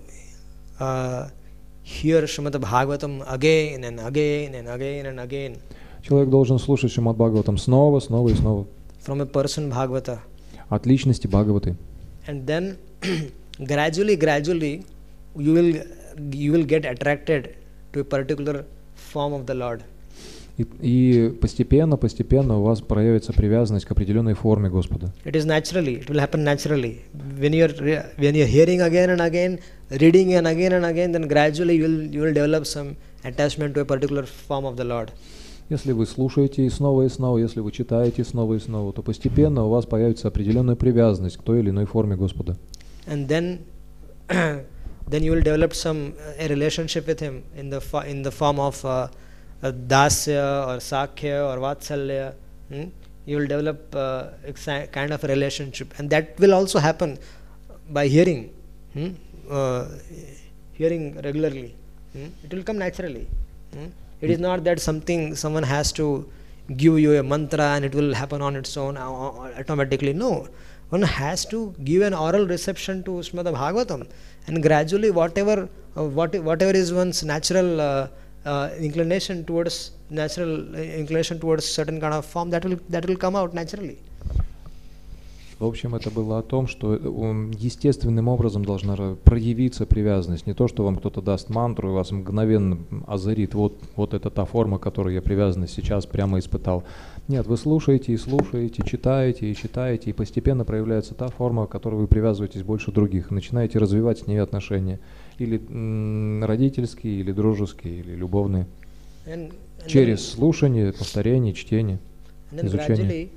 hear Shrimad Bhagavatam again and again and again and again. Человек должен слушать Шримад Бхагаватам снова, снова и снова. From a person Bhagavata. От личности Бхагаваты. And then gradually you will get attracted to a particular form of the Lord. И постепенно у вас проявится привязанность к определенной форме Господа. It is naturally, it will happen naturally. When you're hearing again and again, reading and again, then gradually you will develop some attachment to a particular form of the Lord. Если вы слушаете и снова, если вы читаете снова и снова, то постепенно у вас появится определенная привязанность к той или иной форме Господа. And then you will develop a relationship with Him in the form of dasya or sakhya or vatsalya. You will develop a kind of a relationship, and that will also happen by hearing regularly. It will come naturally. It is not that someone has to give you a mantra and it will happen on its own automatically. No, one has to give an oral reception to Srimad Bhagavatam, and gradually whatever is one's natural inclination towards certain kind of form, that will come out naturally. В общем, это было о том, что естественным образом должна проявиться привязанность. Не то, что вам кто-то даст мантру и вас мгновенно озарит. Вот это та форма, к которой я привязанность сейчас прямо испытал. Нет, вы слушаете и слушаете, читаете и читаете, и постепенно проявляется та форма, к которой вы привязываетесь больше других. Начинаете развивать с ней отношения. Или родительские, или дружеские, или любовные. Через слушание, повторение, чтение, изучение.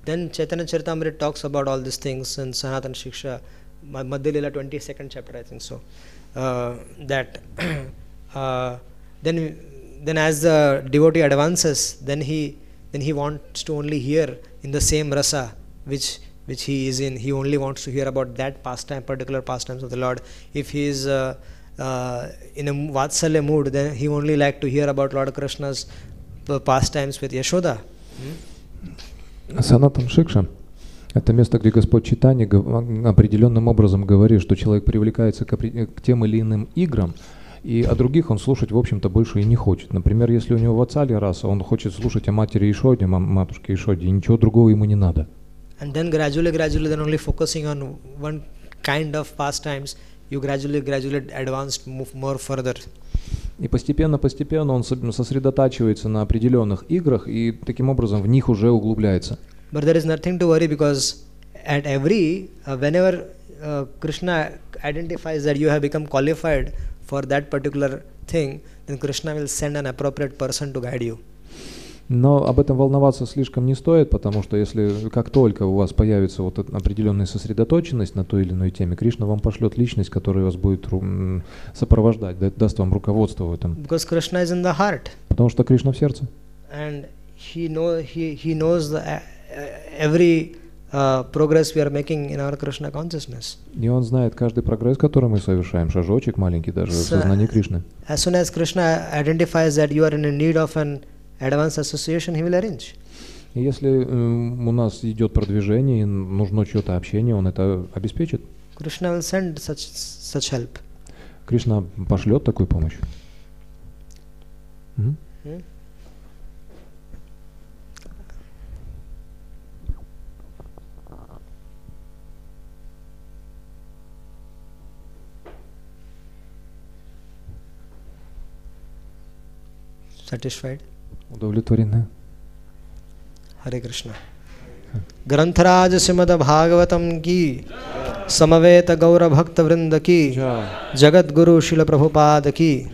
Then Chaitanya Charitamrita talks about all these things in Sanatana Shiksha, Madhya Lila 22nd chapter, I think so. Then as the devotee advances, then he wants to only hear in the same rasa which he is in. He only wants to hear about that pastime, particular pastimes of the Lord. If he is in a Vatsalya mood, then he only like to hear about Lord Krishna's pastimes with Yashoda. Санатана Шикша – это место, где Господь Чайтанья определенным образом говорит, что человек привлекается к тем или иным играм, и о других он слушать, в общем-то, больше и не хочет. Например, если у него ватсалья раса, он хочет слушать о матери Ишоде, матушке Ишоде, и ничего другого ему не надо. And then gradually, then only focusing on one kind of pastimes, you gradually advance, move more further. И постепенно он сосредотачивается на определенных играх и таким образом в них уже углубляется. But there is nothing to worry, because at whenever Krishna identifies that you have become qualified for that particular thing, then Krishna will send an appropriate person to guide you. Но об этом волноваться слишком не стоит, потому что если как только у вас появится вот определенная сосредоточенность на той или иной теме, Кришна вам пошлет личность, которая вас будет сопровождать, даст вам руководство в этом. Because Krishna is in the heart. Потому что Кришна в сердце. And he knows every progress we are making in our Krishna consciousness. И он знает каждый прогресс, который мы совершаем, шажочек маленький даже в сознании Кришны. As soon as Krishna identifies that you are in need of an advanced association, he will arrange. И если у нас идет продвижение и нужно чье-то общение, он это обеспечит. Krishna will send such help. Кришна пошлет такую помощь. Satisfied? Удовлетворены. Hare Krishna. ग्रंथराज Shrimad Bhagavatam की, समवेत गौर भक्त वृंद की, जगत गुरु शिल प्रभुपाद की।